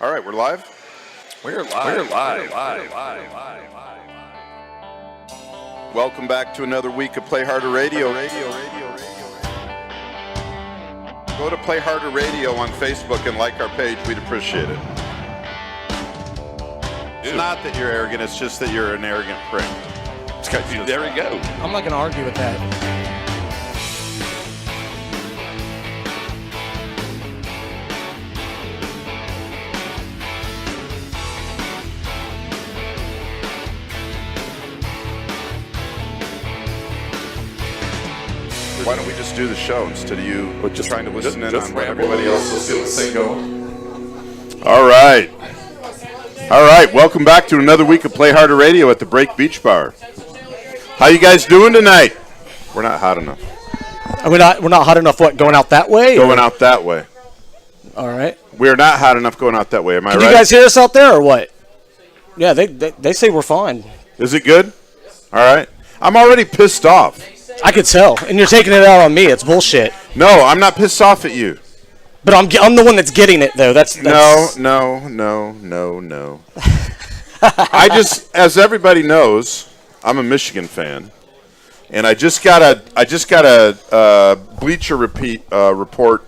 All right, we're live? We're live. Welcome back to another week of Play Harder Radio. Go to Play Harder Radio on Facebook and like our page. We'd appreciate it. It's not that you're arrogant, it's just that you're an arrogant prick. There we go. I'm not going to argue with that. Why don't we just do the show instead of you just trying to listen in just on what ramble. everybody else is doing? Let's get this thing going. All right. Welcome back to another week of Play Harder Radio at the Break Beach Bar. How you guys doing tonight? We're not hot enough. We're not hot enough. What, going out that way? Going out that way. All right. We're not hot enough going out that way. Am I Can right? you guys hear us out there or what? Yeah, they say we're fine. Is it good? All right. I'm already pissed off. I could tell, and you're taking it out on me. It's bullshit. No, I'm not pissed off at you. But I'm the one that's getting it though. That's No. I just, as everybody knows, I'm a Michigan fan, and I just got a Bleacher Report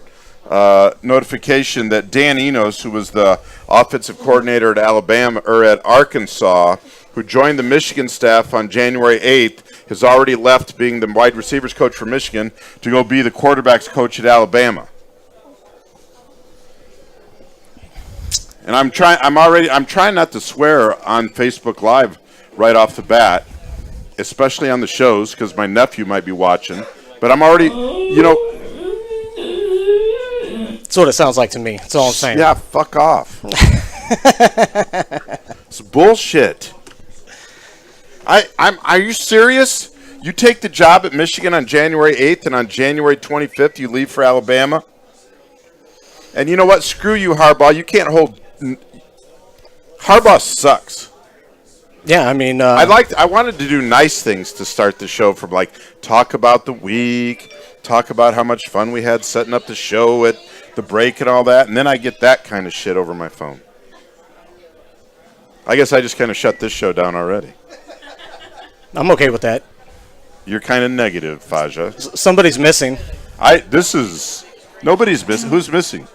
notification that Dan Enos, who was the offensive coordinator at Alabama or at Arkansas, who joined the Michigan staff on January 8th, has already left being the wide receivers coach for Michigan to go be the quarterbacks coach at Alabama. And I'm trying not to swear on Facebook Live right off the bat, especially on the shows because my nephew might be watching. But I'm already, That's what it sounds like to me. That's all I'm saying. Yeah, fuck off. It's bullshit. Are you serious? You take the job at Michigan on January 8th, and on January 25th you leave for Alabama? And you know what? Screw you, Harbaugh. You can't hold... Harbaugh sucks. Yeah, I mean... I wanted to do nice things to start the show, from like talk about the week, talk about how much fun we had setting up the show at the break and all that, and then I get that kind of shit over my phone. I guess I just kind of shut this show down already. I'm okay with that. You're kind of negative, Faja. Somebody's missing. Nobody's missing. Who's missing?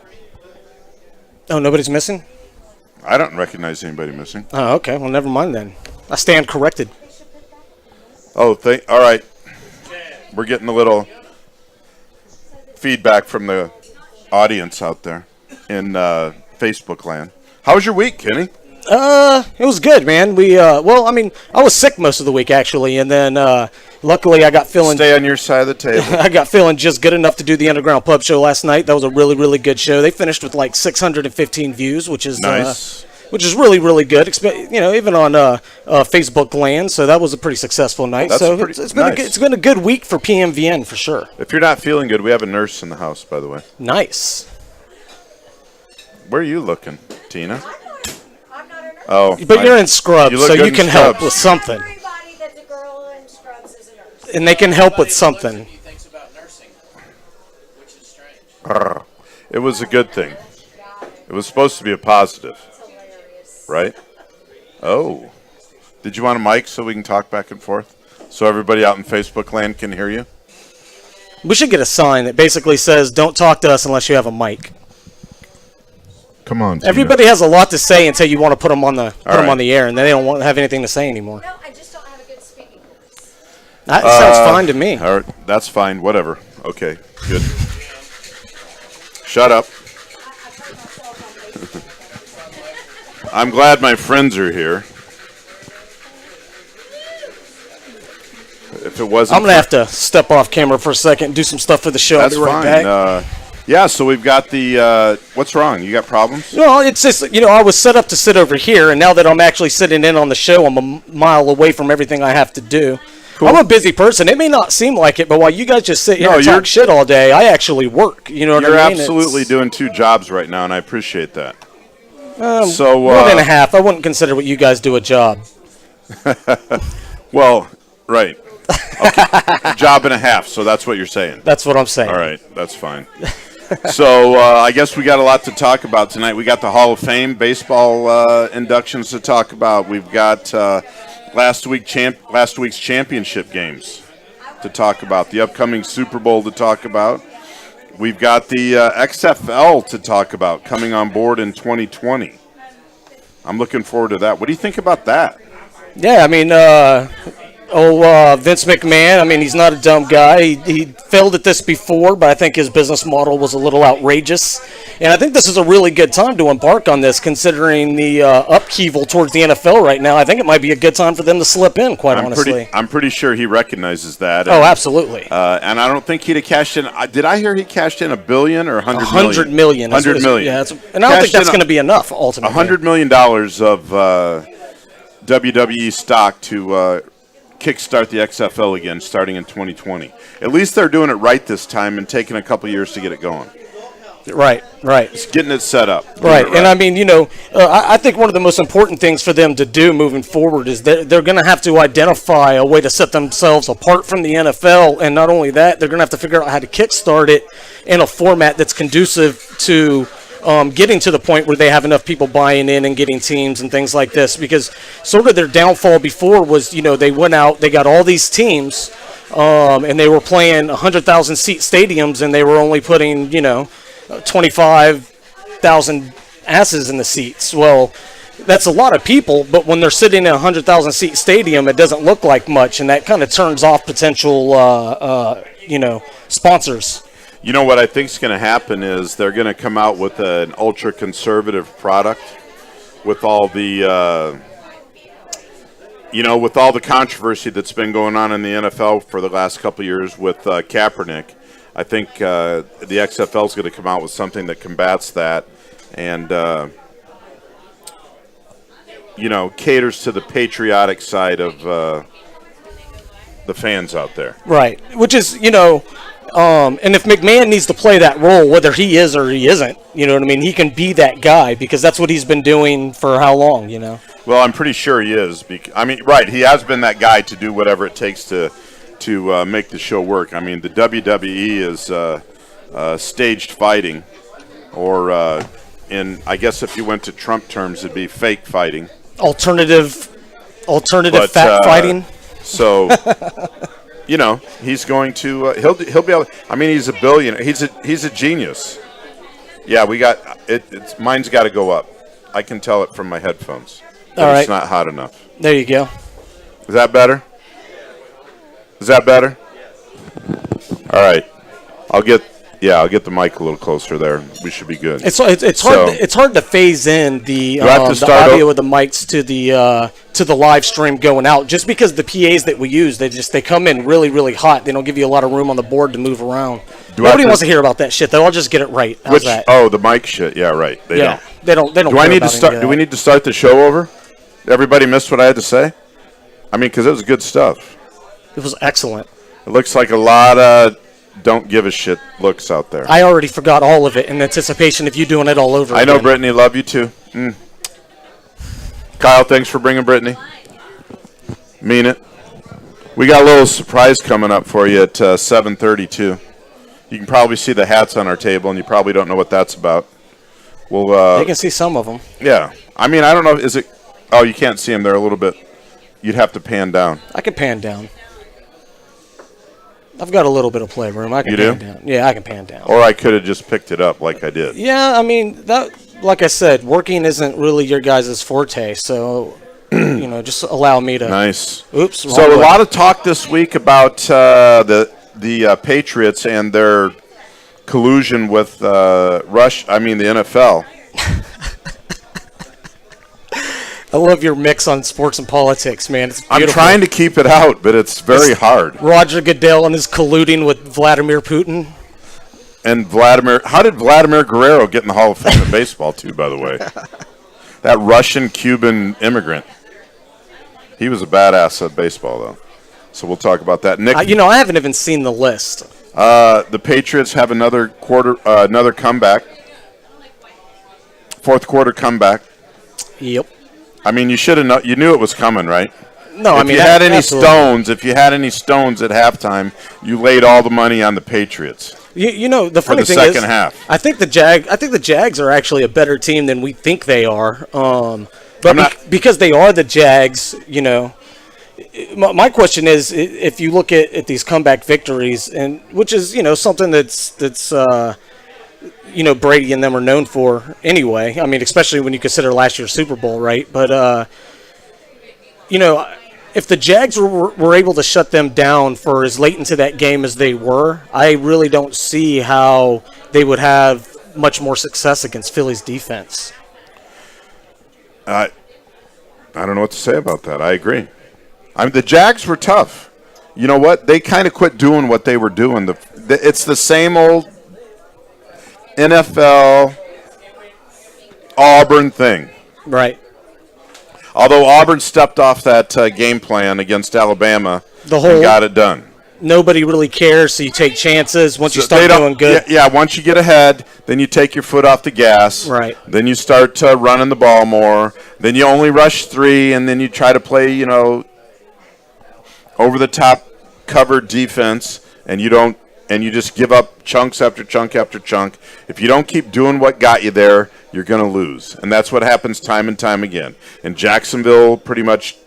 Oh, nobody's missing? I don't recognize anybody missing. Oh, okay. Well, never mind then. I stand corrected. Oh, all right. We're getting a little feedback from the audience out there in Facebook land. How was your week, Kenny? It was good, man. I was sick most of the week actually, and then luckily I got feeling. Stay on your side of the table. I got feeling just good enough to do the Underground Pub show last night. That was a really, really good show. They finished with like 615 views, which is nice. Which is really, really good. Even on Facebook land. So that was a pretty successful night. It's been a good week for PMVN for sure. If you're not feeling good, we have a nurse in the house, by the way. Nice. Where are you looking, Tina? Oh, but you're in scrubs, so you can help with something. Everybody that's a girl in scrubs is a nurse. And they can help with something. It was a good thing. It was supposed to be a positive, right? Oh. Did you want a mic so we can talk back and forth? So everybody out in Facebook land can hear you? We should get a sign that basically says, don't talk to us unless you have a mic. Come on, Tina. Everybody has a lot to say until you want to put them on the air, and then they don't want to have anything to say anymore. No, I just don't have a good speaking voice. That sounds fine to me. All right, that's fine. Whatever. Okay, good. Shut up. I'm glad my friends are here. If it wasn't, I'm going to have to step off camera for a second and do some stuff for the show. That's I'll be right fine. back. Yeah, so we've got the, what's wrong? You got problems? No, it's just, I was set up to sit over here, and now that I'm actually sitting in on the show, I'm a mile away from everything I have to do. Cool. I'm a busy person. It may not seem like it, but while you guys just sit here and talk shit all day, I actually work. You know what I mean? You're absolutely doing two jobs right now, and I appreciate that. One and a half. I wouldn't consider what you guys do a job. Well, right. Okay. Job and a half, so that's what you're saying. That's what I'm saying. All right, that's fine. So I guess we got a lot to talk about tonight. We got the Hall of Fame baseball inductions to talk about. We've got last week's championship games to talk about. The upcoming Super Bowl to talk about. We've got the XFL to talk about coming on board in 2020. I'm looking forward to that. What do you think about that? Yeah, I mean, Vince McMahon, I mean, he's not a dumb guy. He failed at this before, but I think his business model was a little outrageous. And I think this is a really good time to embark on this, considering the upheaval towards the NFL right now. I think it might be a good time for them to slip in, quite honestly. I'm pretty sure he recognizes that. Oh, absolutely. And I don't think he'd have cashed in. Did I hear he cashed in $1 billion or $100 $100 million. $100 million. Yeah, and I don't think that's going to be enough, ultimately. $100 million of WWE stock to kickstart the XFL again, starting in 2020. At least they're doing it right this time and taking a couple years to get it going. Right. Just getting it set up. Right, and I mean, I think one of the most important things for them to do moving forward is that they're going to have to identify a way to set themselves apart from the NFL, and not only that, they're going to have to figure out how to kickstart it in a format that's conducive to getting to the point where they have enough people buying in and getting teams and things like this. Because sort of their downfall before was, they went out, they got all these teams, and they were playing 100,000 seat stadiums, and they were only putting, 25,000 asses in the seats. Well, that's a lot of people, but when they're sitting in a 100,000 seat stadium, it doesn't look like much, and that kind of turns off potential, sponsors. You know what I think is going to happen is they're going to come out with an ultra-conservative product with all the, with all the controversy that's been going on in the NFL for the last couple of years with Kaepernick. I think the XFL is going to come out with something that combats that and, caters to the patriotic side of the fans out there. Right, which is, and if McMahon needs to play that role, whether he is or he isn't, you know what I mean? He can be that guy because that's what he's been doing for how long, Well, I'm pretty sure he is. Right, he has been that guy to do whatever it takes to make the show work. I mean, the WWE is staged fighting, or I guess if you went to Trump terms, it'd be fake fighting. Alternative fat fighting. So. He's going to he'll be able. I mean, he's a billionaire. He's a genius. Yeah, we got it. Mine's got to go up. I can tell it from my headphones. All right. It's not hot enough. There you go. Is that better? All right. I'll get the mic a little closer there. We should be good. It's hard to phase in the audio of the mics to the live stream going out, just because the PAs that we use, they come in really, really hot. They don't give you a lot of room on the board to move around. Nobody wants to hear about that shit. They'll all just get it right. How's that? Oh, the mic shit. Yeah, right. They don't. They don't. Do I need to start? Do we need to start the show over? Everybody missed what I had to say? I mean, because it was good stuff. It was excellent. It looks like a lot of don't give a shit looks out there. I already forgot all of it in anticipation of you doing it all over I know, again. Brittany. Love you, too. Kyle, thanks for bringing Brittany. Mean it. We got a little surprise coming up for you at 7:32. You can probably see the hats on our table, and you probably don't know what that's about. Well, you can see some of them. Yeah. I mean, I don't know. Is it? Oh, you can't see them. They're a little bit. You'd have to pan down. I can pan down. I've got a little bit of playroom. I can you pan do? down. Yeah, I can pan down. Or I could have just picked it up like I did. Yeah, I mean, like I said, working isn't really your guys' forte, so, just allow me to... Nice. Oops. So a lot of talk this week about the Patriots and their collusion with the NFL. I love your mix on sports and politics, man. It's beautiful. I'm trying to keep it out, but it's very hard. Roger Goodell and his colluding with Vladimir Putin. And how did Vladimir Guerrero get in the Hall of Fame in baseball, too, by the way? That Russian-Cuban immigrant. He was a badass at baseball, though. So we'll talk about that. Nick, I haven't even seen the list. The Patriots have another comeback. Fourth quarter comeback. Yep. I mean, you should have you knew it was coming, right? No, if you had any stones at halftime, you laid all the money on the Patriots. You know, the funny the thing second is, half. I think the Jags are actually a better team than we think they are. Because they are the Jags, you know. My question is, if you look at these comeback victories, and which is, you know, something that's you know, Brady and them are known for anyway. I mean, especially when you consider last year's Super Bowl, right? But you know, if the Jags were able to shut them down for as late into that game as they were, I really don't see how they would have much more success against Philly's defense. I don't know what to say about that. I agree. I mean, the Jags were tough. You know what? They kind of quit doing what they were doing. It's the same old NFL Auburn thing. Right. Although Auburn stepped off that game plan against Alabama and got it done. Nobody really cares, so you take chances once you start doing good. Yeah, once you get ahead, then you take your foot off the gas. Right. Then you start running the ball more. Then you only rush 3, and then you try to play, you know, over-the-top covered defense, and you just give up chunks after chunk after chunk. If you don't keep doing what got you there, you're going to lose. And that's what happens time and time again. And Jacksonville pretty much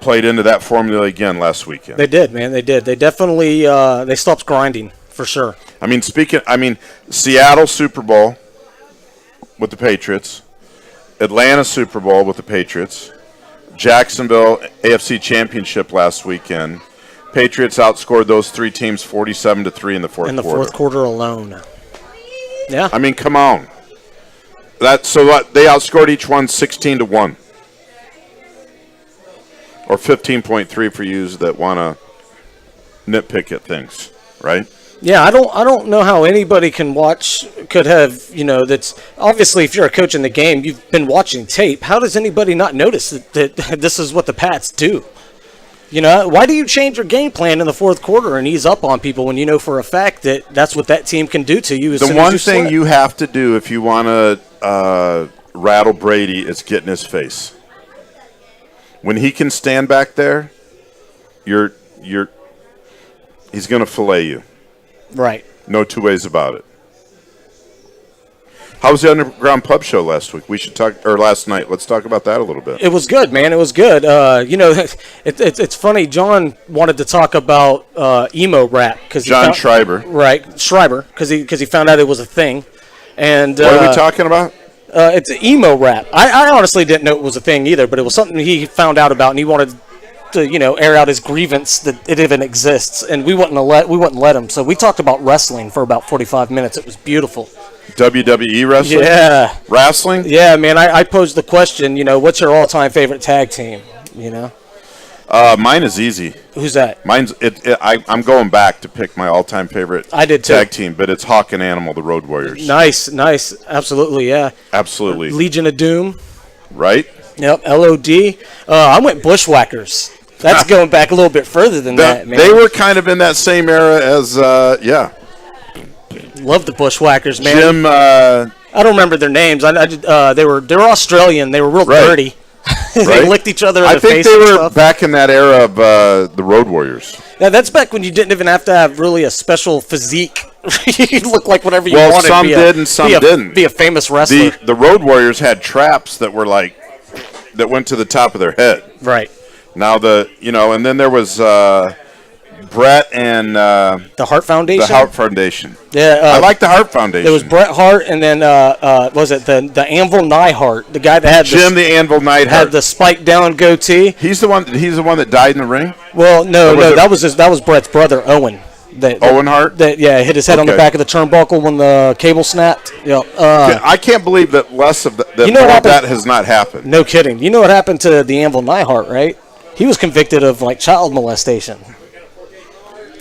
played into that formula again last weekend. They did, man. They did. They definitely they stopped grinding, for sure. I mean, Seattle Super Bowl with the Patriots, Atlanta Super Bowl with the Patriots, Jacksonville AFC Championship last weekend. Patriots outscored those 3 teams 47-3 in the fourth quarter. In the fourth quarter alone. Yeah. I mean, come on. They outscored each one 16-1. Or 15.3 for you that want to nitpick at things, right? Yeah, I don't know how anybody could have, you know, that's obviously if you're a coach in the game, you've been watching tape. How does anybody not notice that this is what the Pats do? You know, why do you change your game plan in the fourth quarter and ease up on people when you know for a fact that that's what that team can do to you? The one thing you have to do if you want to rattle Brady is get in his face. When he can stand back there, he's going to fillet you. Right. No two ways about it. How was the Underground Pub show last week? Last night. Let's talk about that a little bit. It was good, man. It was good. You know, it's funny. John wanted to talk about emo rap because John Schreiber. Right, Schreiber, because he found out it was a thing. And what are we talking about? It's emo rap. I honestly didn't know it was a thing either, but it was something he found out about, and he wanted to, you know, air out his grievance that it even exists, and we wouldn't let him. So we talked about wrestling for about 45 minutes. It was beautiful. WWE wrestling? Yeah. Wrestling? Yeah, man. I posed the question, you know, what's your all-time favorite tag team? You know. Mine is easy. Who's that? I'm going back to pick my all-time favorite I did too. tag team, but it's Hawk and Animal, the Road Warriors. Nice. Absolutely, yeah. Absolutely. Legion of Doom. Right? Yep, LOD. I went Bushwhackers. That's going back a little bit further than that, man. They were kind of in that same era as, yeah. Love the Bushwhackers, man. Jim, I don't remember their names. They were Australian. They were real dirty. They licked each other in the face. I think they were stuff. back in that era of the Road Warriors. Yeah, that's back when you didn't even have to have really a special physique. You look like whatever you wanted. Well, some did and some didn't. Be a famous wrestler. The Road Warriors had traps that were that went to the top of their head. Right. Now and then there was Bret and the Hart Foundation. The Hart Foundation. Yeah, I like the Hart Foundation. There was Bret Hart, and then was it the Anvil Neidhart, the guy that had Jim the Anvil Neidhart had the spiked down goatee. He's the one that died in the ring. Well, no, that was Bret's brother Owen. Owen Hart. That hit his head on the back of the turnbuckle when the cable snapped. Yeah. I can't believe that less of that. That has not happened. No kidding. You know what happened to the Anvil Neidhart, right? He was convicted of child molestation.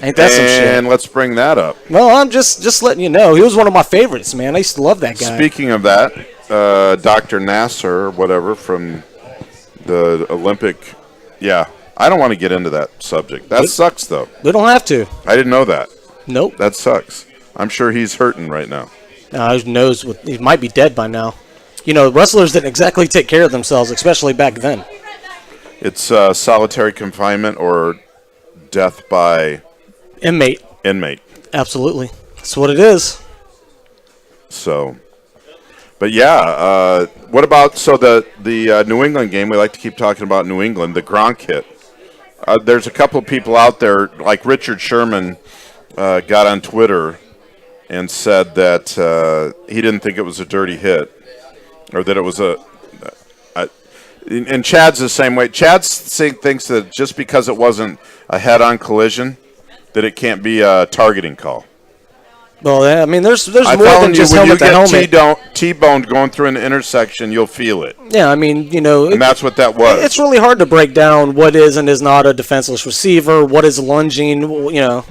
Ain't that some shit? And let's bring that up. Well, I'm just letting you know. He was one of my favorites, man. I used to love that guy. Speaking of that, Dr. Nasser or whatever from the Olympic, yeah. I don't want to get into that subject. That sucks, though. We don't have to. I didn't know that. Nope. That sucks. I'm sure he's hurting right now. Who knows? He might be dead by now. You know, wrestlers didn't exactly take care of themselves, especially back then. It's solitary confinement or death by inmate. Absolutely. That's what it is. So, but yeah, what about the New England game? We like to keep talking about New England, the Gronk hit. There's a couple of people out there, like Richard Sherman, got on Twitter and said that he didn't think it was a dirty hit, or that it was and Chad's the same way. Chad thinks that just because it wasn't a head-on collision, that it can't be a targeting call. Well, I mean, there's more than just helmet to helmet. When you get T-boned going through an intersection, you'll feel it. Yeah, I mean, and that's what that was. It's really hard to break down what is and is not a defenseless receiver, what is lunging.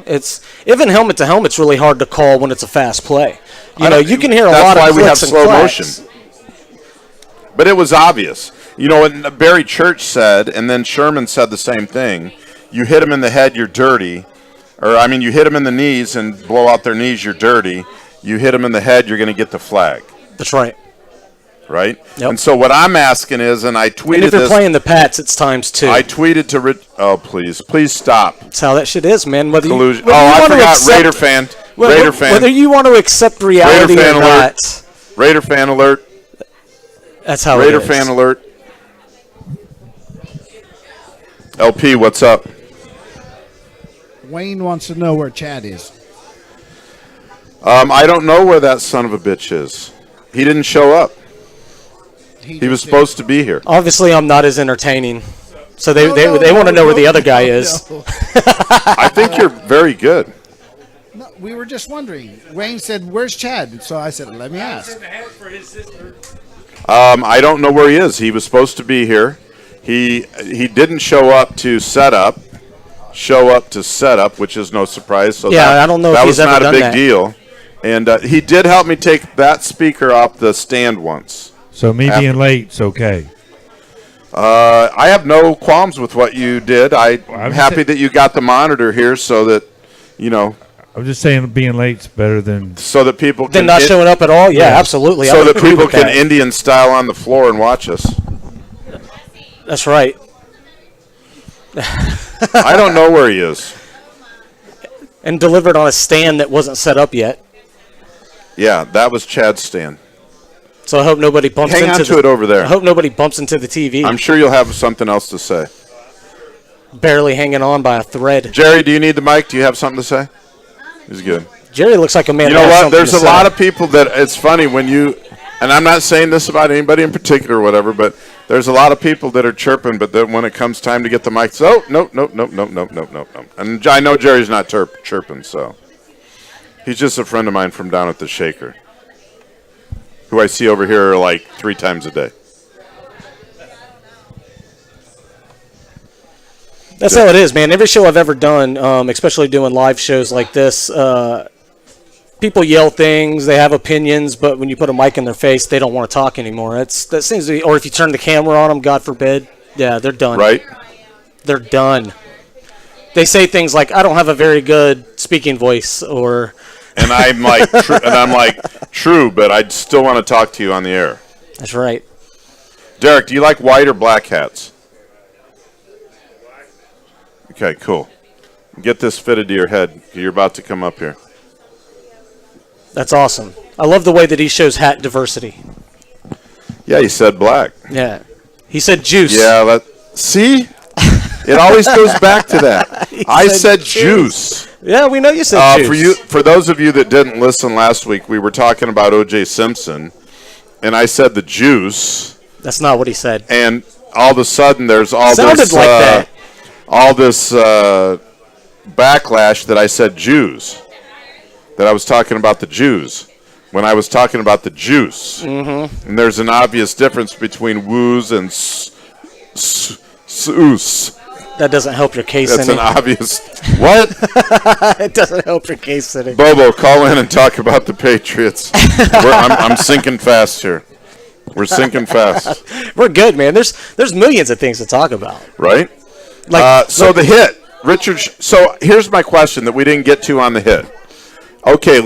It's even helmet to helmet's really hard to call when it's a fast play. You can hear a lot of clicks and clacks. That's why we have slow motion. But it was obvious. And Barry Church said, and then Sherman said the same thing. You hit him in the head, you're dirty. You hit them in the knees and blow out their knees, you're dirty. You hit them in the head, you're going to get the flag. That's right. Right? Yep. And so what I'm asking is, and I tweeted this. And if you're playing the Pats, it's times 2. I tweeted to Rich. Oh, please stop. That's how that shit is, man. Collusion. I forgot. Raider fan. Raider fan. Whether you want to accept reality Raider fan or alert. not. Raider fan alert. That's how Raider it is. fan alert. LP, what's up? Wayne wants to know where Chad is. I don't know where that son of a bitch is. He didn't show up. He was supposed to be here. Obviously, I'm not as entertaining. So they want to know where the other guy is. I think you're very good. No, we were just wondering. Wayne said, "Where's Chad?" So I said, "Let me ask." I don't know where he is. He was supposed to be here. He didn't show up to set up. Which is no surprise. So I don't know if he's ever done that. That was not a big deal. And he did help me take that speaker off the stand once. So me being late's okay. I have no qualms with what you did. I'm happy that you got the monitor here so that, I'm just saying being late's better than... So that people can... Than not showing up at all? Yeah, absolutely. So that people can Indian style on the floor and watch us. That's right. I don't know where he is. And delivered on a stand that wasn't set up yet. Yeah, that was Chad's stand. So I hope nobody bumps Hang into on to it over there. I hope nobody bumps into the TV. I'm sure you'll have something else to say. Barely hanging on by a thread. Jerry, do you need the mic? Do you have something to say? He's good. Jerry looks like a man. You know what? There's a lot of people that it's funny when you, and I'm not saying this about anybody in particular or whatever, but there's a lot of people that are chirping, but then when it comes time to get the mic, no. And I know Jerry's not chirping, so he's just a friend of mine from down at the Shaker, who I see over here like 3 times a day. That's how it is, man. Every show I've ever done, especially doing live shows like this, people yell things, they have opinions, but when you put a mic in their face, they don't want to talk anymore. That seems to be, or if you turn the camera on them, God forbid, yeah, they're done. Right? They're done. They say things like, "I don't have a very good speaking voice," or. And I'm like, true, but I'd still want to talk to you on the air. That's right. Derek, do you like white or black hats? Okay, cool. Get this fitted to your head. You're about to come up here. That's awesome. I love the way that he shows hat diversity. Yeah, he said black. Yeah. He said juice. Yeah, see? It always goes back to that. I said juice. Yeah, we know you said juice. For those of you that didn't listen last week, we were talking about O.J. Simpson, and I said the juice. That's not what he said. And all of a sudden, there's all this backlash that I said Jews, that I was talking about the Jews when I was talking about the juice. Mm-hmm. And there's an obvious difference between woos and soos. That doesn't help your case any. That's an obvious... What? It doesn't help your case any. Bobo, call in and talk about the Patriots. I'm sinking fast here. We're sinking fast. We're good, man. There's millions of things to talk about. Right? The hit. Richard, so here's my question that we didn't get to on the hit. Okay,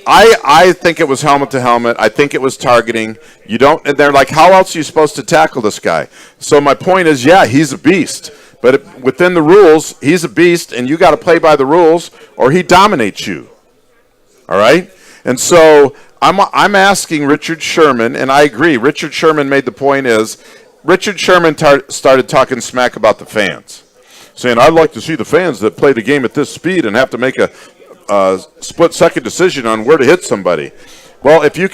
I think it was helmet to helmet. I think it was targeting. And they're like, how else are you supposed to tackle this guy? So my point is, yeah, he's a beast. But within the rules, he's a beast, and you got to play by the rules, or he dominates you. All right? And so I'm asking Richard Sherman, and I agree. Richard Sherman made the point is Richard Sherman started talking smack about the fans, saying, I'd like to see the fans that play the game at this speed and have to make a split-second decision on where to hit somebody. Well, if you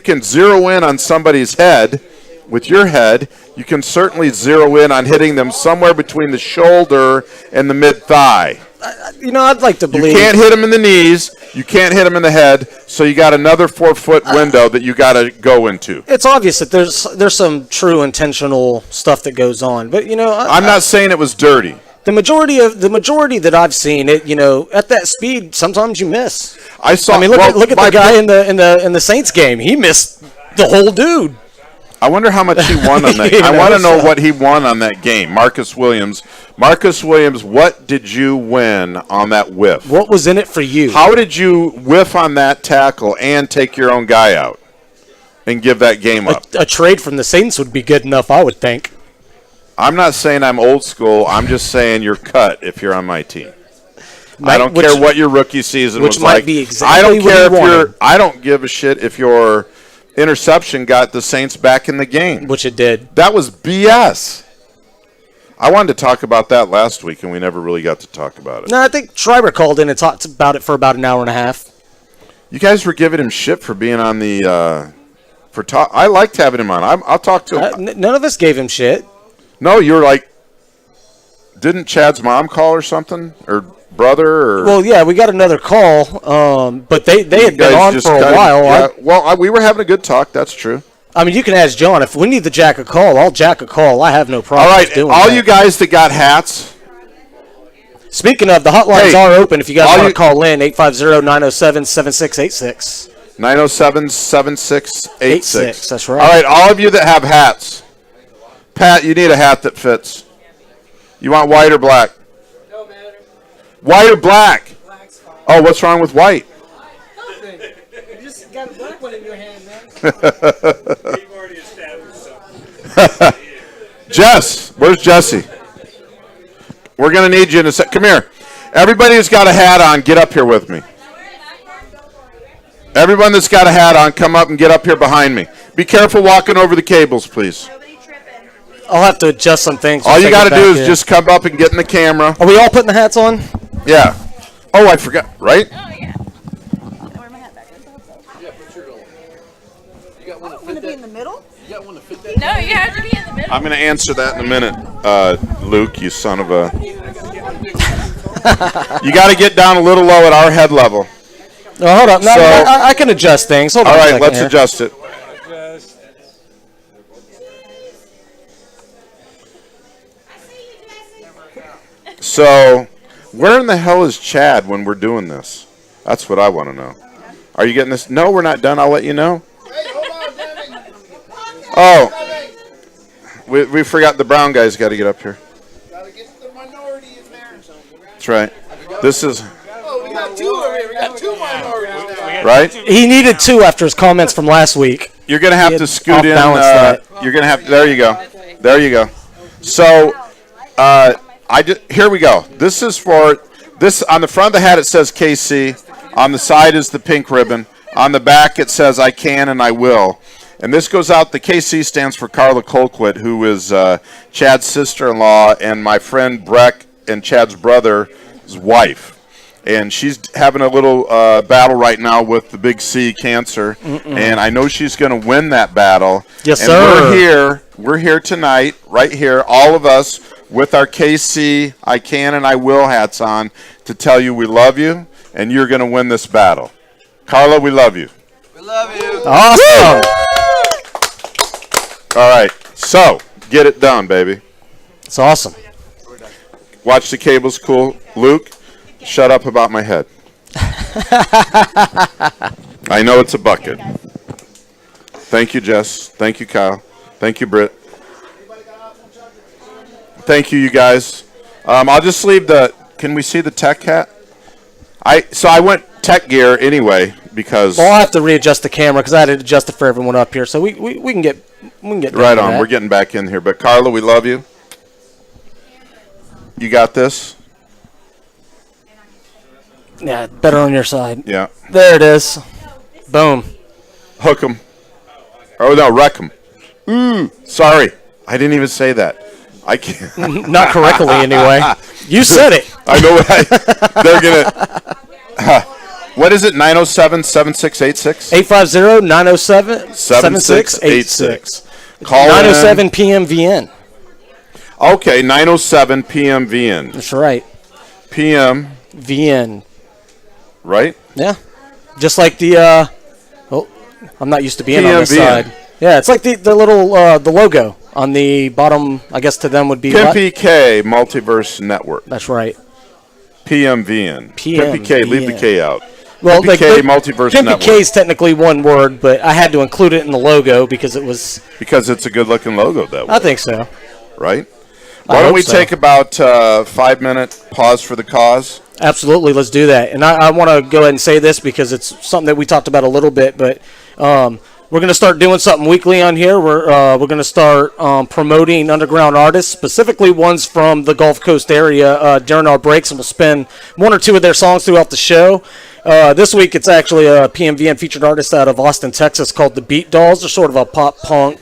can zero in on somebody's head with your head, you can certainly zero in on hitting them somewhere between the shoulder and the mid-thigh. You know, I'd like to believe. You can't hit them in the knees. You can't hit them in the head. So you got another 4-foot window that you got to go into. It's obvious that there's some true intentional stuff that goes on, but you know, I'm not saying it was dirty. The majority that I've seen, it, you know, at that speed, sometimes you miss. I mean, look at the guy in the Saints game. He missed the whole dude. I wonder how much he won on that. I want to know what he won on that game. Marcus Williams. Marcus Williams, what did you win on that whiff? What was in it for you? How did you whiff on that tackle and take your own guy out and give that game up? A trade from the Saints would be good enough, I would think. I'm not saying I'm old school. I'm just saying you're cut if you're on my team. I don't care what your rookie season was like. Which might be exactly I don't what care you if wanted. I don't give a shit if your interception got the Saints back in the game. Which it did. That was BS. I wanted to talk about that last week, and we never really got to talk about it. No, I think Schreiber called in and talked about it for about an hour and a half. You guys were giving him shit for being on the I liked having him on. I'll talk to him. None of us gave him shit. No, you were like, didn't Chad's mom call or something? Or brother? Or Well, yeah, we got another call, but they had been on for a while. Yeah, we were having a good talk. That's true. I mean, you can ask John. If we need to jack a call, I'll jack a call. I have no problem All right, doing all that. you guys that got hats. Speaking of, the hotlines are open if you guys all want you- to call in, 850-907-7686. 907-7686. That's right. All right, all of you that have hats. Pat, you need a hat that fits. You want white or black? No matter. White or black? Black's fine. Oh, what's wrong with white? Nothing. You just got a black one in your hand, man. Jess, where's Jesse? We're going to need you in a sec. Come here. Everybody who's got a hat on, get up here with me. Everyone that's got a hat on, come up and get up here behind me. Be careful walking over the cables, please. I'll have to adjust some things. All you got to do is here. just come up and get in the camera. Are we all putting the hats on? Yeah. Oh, I forgot. Right? Want to be in the middle? No, you have to be in the middle. I'm going to answer that in a minute, Luke, you son of a... You got to get down a little low at our head level. No, hold up. No, So- I can adjust things. Hold on All a right, second let's here. adjust it. So, where in the hell is Chad when we're doing this? That's what I want to know. Are you getting this? No, we're not done. I'll let you know. Oh, we forgot the brown guy's got to get up here. Gotta get the minority in there. That's right. This is Oh, we got two over here. We got two minorities now. right. He needed two after his comments from last week. You're gonna have He to had scoot in. off-balanced that. You're gonna have. There you go. There you go. So, here we go. This is for this on the front of the hat. It says KC. On the side is the pink ribbon. On the back it says I can and I will. And this goes out. The KC stands for Carla Colquitt, who is Chad's sister-in-law and my friend Breck and Chad's brother's wife. And she's having a little battle right now with the big C, cancer. And I know she's going to win that battle. Yes, and sir. We're here tonight, right here, all of us with our KC, I can and I will hats on to tell you we love you and you're going to win this battle. Carla, we love you. Awesome. All right. So, get it done, baby. It's awesome. Watch the cables cool. Luke, shut up about my head. I know it's a bucket. Thank you, Jess. Thank you, Kyle. Thank you, Britt. Thank you, you guys. I'll just leave the. Can we see the tech hat? So I went tech gear anyway because. Well, I'll have to readjust the camera because I had to adjust it for everyone up here. So we can get down Right to on. that. We're getting back in here. But Carla, we love you. You got this. Yeah, better on your side. Yeah. There it is. Boom. Hook 'em. Oh, no, wreck 'em. Sorry. I didn't even say that. I can't. Not correctly, anyway. You said it. I know. They're going to. What is it? 907-7686? 850-907-7686. Call 907 PMVN. Okay, 907 PMVN. That's right. PM, VN. right? Yeah. Just like the, I'm not used to being on this PMVN. side. Yeah, it's like the little, the logo on the bottom, I guess to them would be what? PMPK Multiverse Network. That's right. PMVN. PMPK, leave the K out. Well, PMPK Multiverse Network. PMPK is technically one word, but I had to include it in the logo because it was. Because it's a good-looking logo, that way. I think so. Right? I Why don't hope we so. take about 5-minute pause for the cause? Absolutely, let's do that. And I want to go ahead and say this because it's something that we talked about a little bit, but we're going to start doing something weekly on here. We're going to start promoting underground artists, specifically ones from the Gulf Coast area during our breaks, and we'll spin one or two of their songs throughout the show. This week it's actually a PMVN featured artist out of Austin, Texas called the Beat Dolls. They're sort of a pop-punk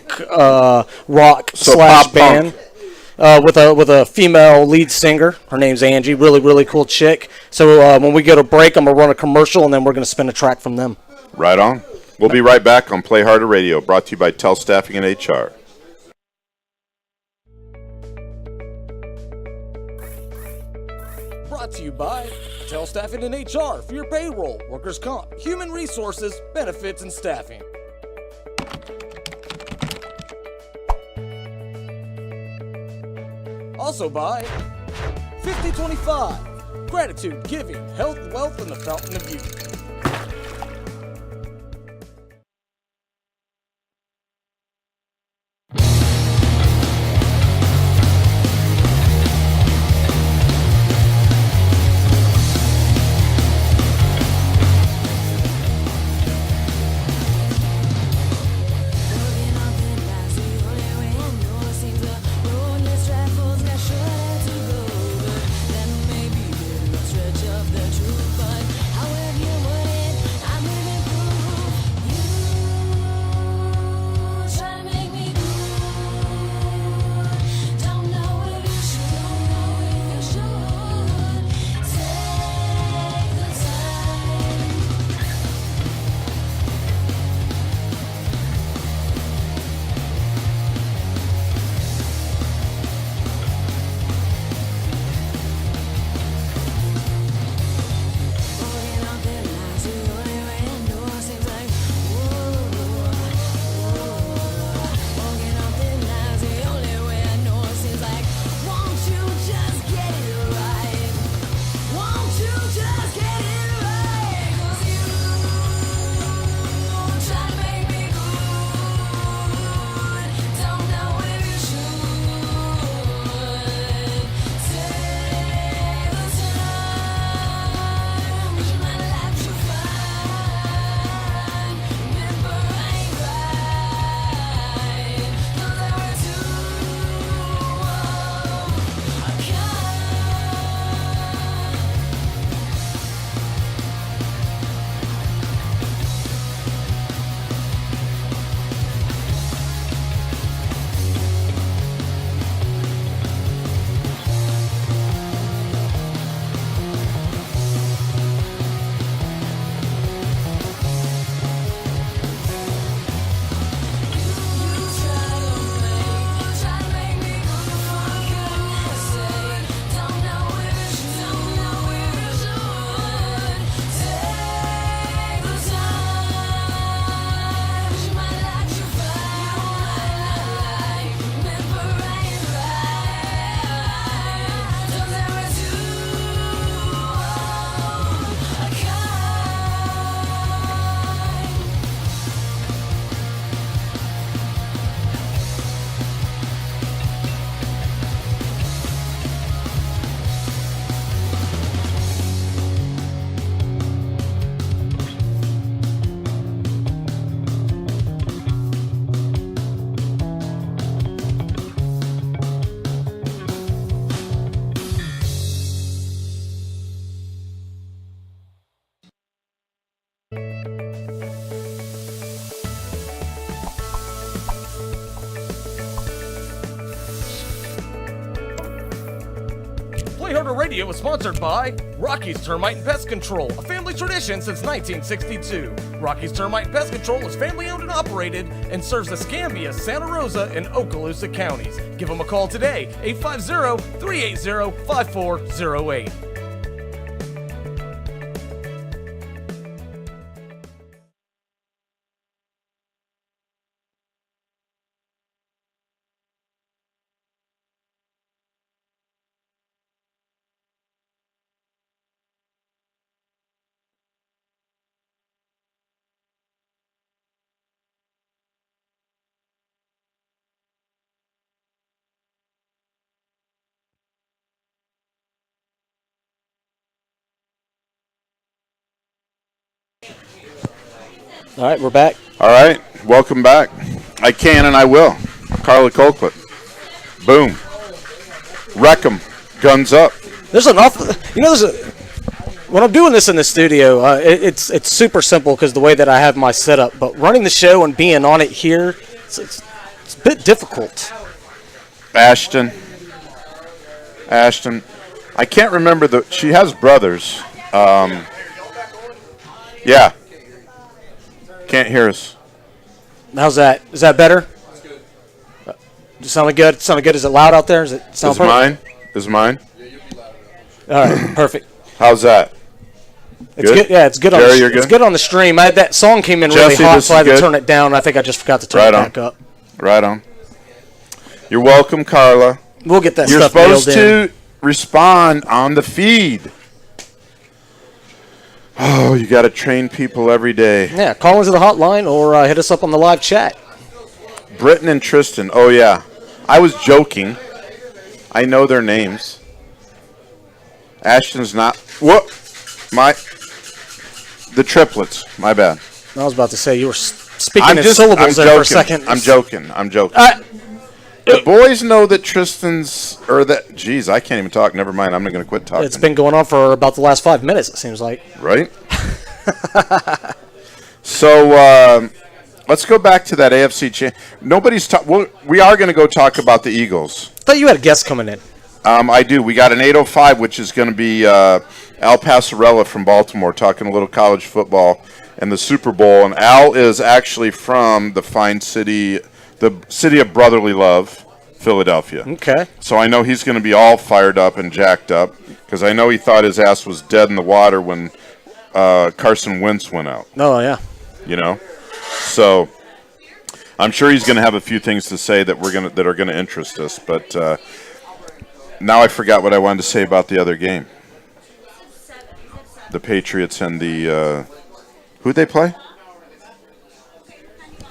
rock slash band. With a female lead singer. Her name's Angie. Really, really cool chick. So when we go to break, I'm going to run a commercial, and then we're going to spin a track from them. Right on. We'll be right back on Play Harder Radio, brought to you by Tell Staffing and HR. Brought to you by Tell Staffing and HR for your payroll, workers' comp, human resources, benefits, and staffing. Also by 5025, Gratitude, Giving, Health, Wealth, and the Fountain of Youth. Stretch of the truth, but however you would Corner Radio is sponsored by Rocky's Termite and Pest Control, a family tradition since 1962. Rocky's Termite and Pest Control is family owned and operated and serves Escambia, Santa Rosa, and Okaloosa counties. Give them a call today, 850-380-5408. All right, we're back. All right, welcome back. I can and I will. Carla Colquitt. Boom. Wreck 'em. Guns up. There's an awful, when I'm doing this in the studio, it's super simple because the way that I have my setup. But running the show and being on it here, it's a bit difficult. Ashton. I can't remember she has brothers. Yeah. Can't hear us. How's that? Is that better? Does it sound good? Is it loud out there? Is it sound perfect? Is mine? All right, perfect. How's that? It's good. Yeah, it's good. Jerry, you're good? It's good on the stream. That song came in really Jesse, hot, this so I had is to good? turn it down. I think I just forgot to turn it back up. Right on. You're welcome, Carla. We'll get that You're stuff supposed nailed in. to respond on the feed. Oh, you got to train people every day. Yeah, call into the hotline or hit us up on the live chat. Britton and Tristan. Oh, yeah. I was joking. I know their names. Ashton's not. What? The triplets. My bad. I was about to say you were speaking in syllables there for a second. I'm joking. The boys know that Tristan's, geez, I can't even talk. Never mind. I'm not going to quit talking. It's been going on for about the last 5 minutes, it seems like. Right? So, let's go back to that AFC Nobody's we are going to go talk about the Eagles. I thought you had a guest coming in. I do. We got an 8:05, which is going to be Al Passarella from Baltimore, talking a little college football and the Super Bowl. And Al is actually from the fine city, the city of brotherly love, Philadelphia. Okay. So I know he's going to be all fired up and jacked up because I know he thought his ass was dead in the water when Carson Wentz went out. Oh, yeah. So I'm sure he's going to have a few things to say that are going to interest us. But now I forgot what I wanted to say about the other game. The Patriots and the who'd they play?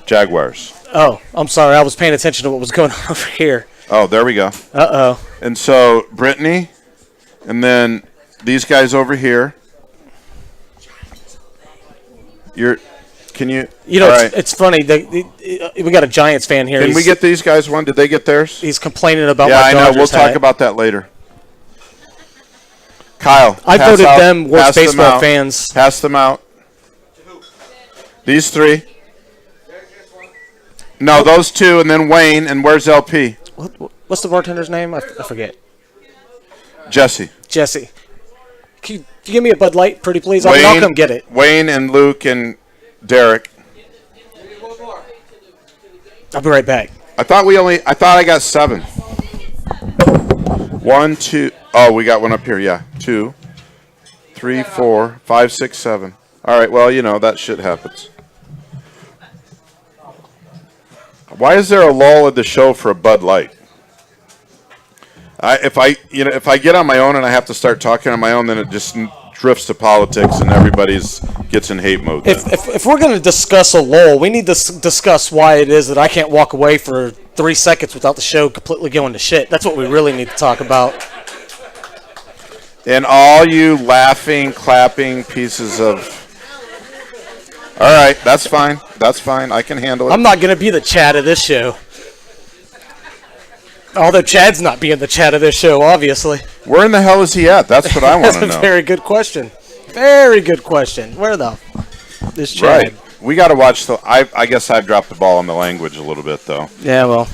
Jaguars. Oh, I'm sorry. I was paying attention to what was going on over here. Oh, there we go. Uh-oh. And so Brittany, and then these guys over here. It's funny. We got a Giants fan here. Can we get these guys one? Did they get theirs? He's complaining about my Dodgers. Yeah, I know. We'll hat. talk about that later. Kyle, I voted them worst baseball fans. Pass them out. These three. No, those two, and then Wayne, and where's LP? What's the bartender's name? I forget. Jesse. Can you give me a Bud Light, pretty please? I'll come get it. Wayne and Luke and Derek. I'll be right back. I thought I got 7. 1, 2. Oh, we got one up here. Yeah, 2, 3, 4, 5, 6, 7. All right. Well, that shit happens. Why is there a lull at the show for a Bud Light? If I get on my own and I have to start talking on my own, then it just drifts to politics and everybody's gets in hate mode. If we're going to discuss a lull, we need to discuss why it is that I can't walk away for 3 seconds without the show completely going to shit. That's what we really need to talk about. And all you laughing, clapping pieces of... All right, that's fine. I can handle it. I'm not going to be the Chad of this show. Although Chad's not being the Chad of this show, obviously. Where in the hell is he at? That's what I want to know. That's a very good question. Very good question. Where the is Chad? Right. We got to watch I guess I've dropped the ball on the language a little bit, though. Yeah, well.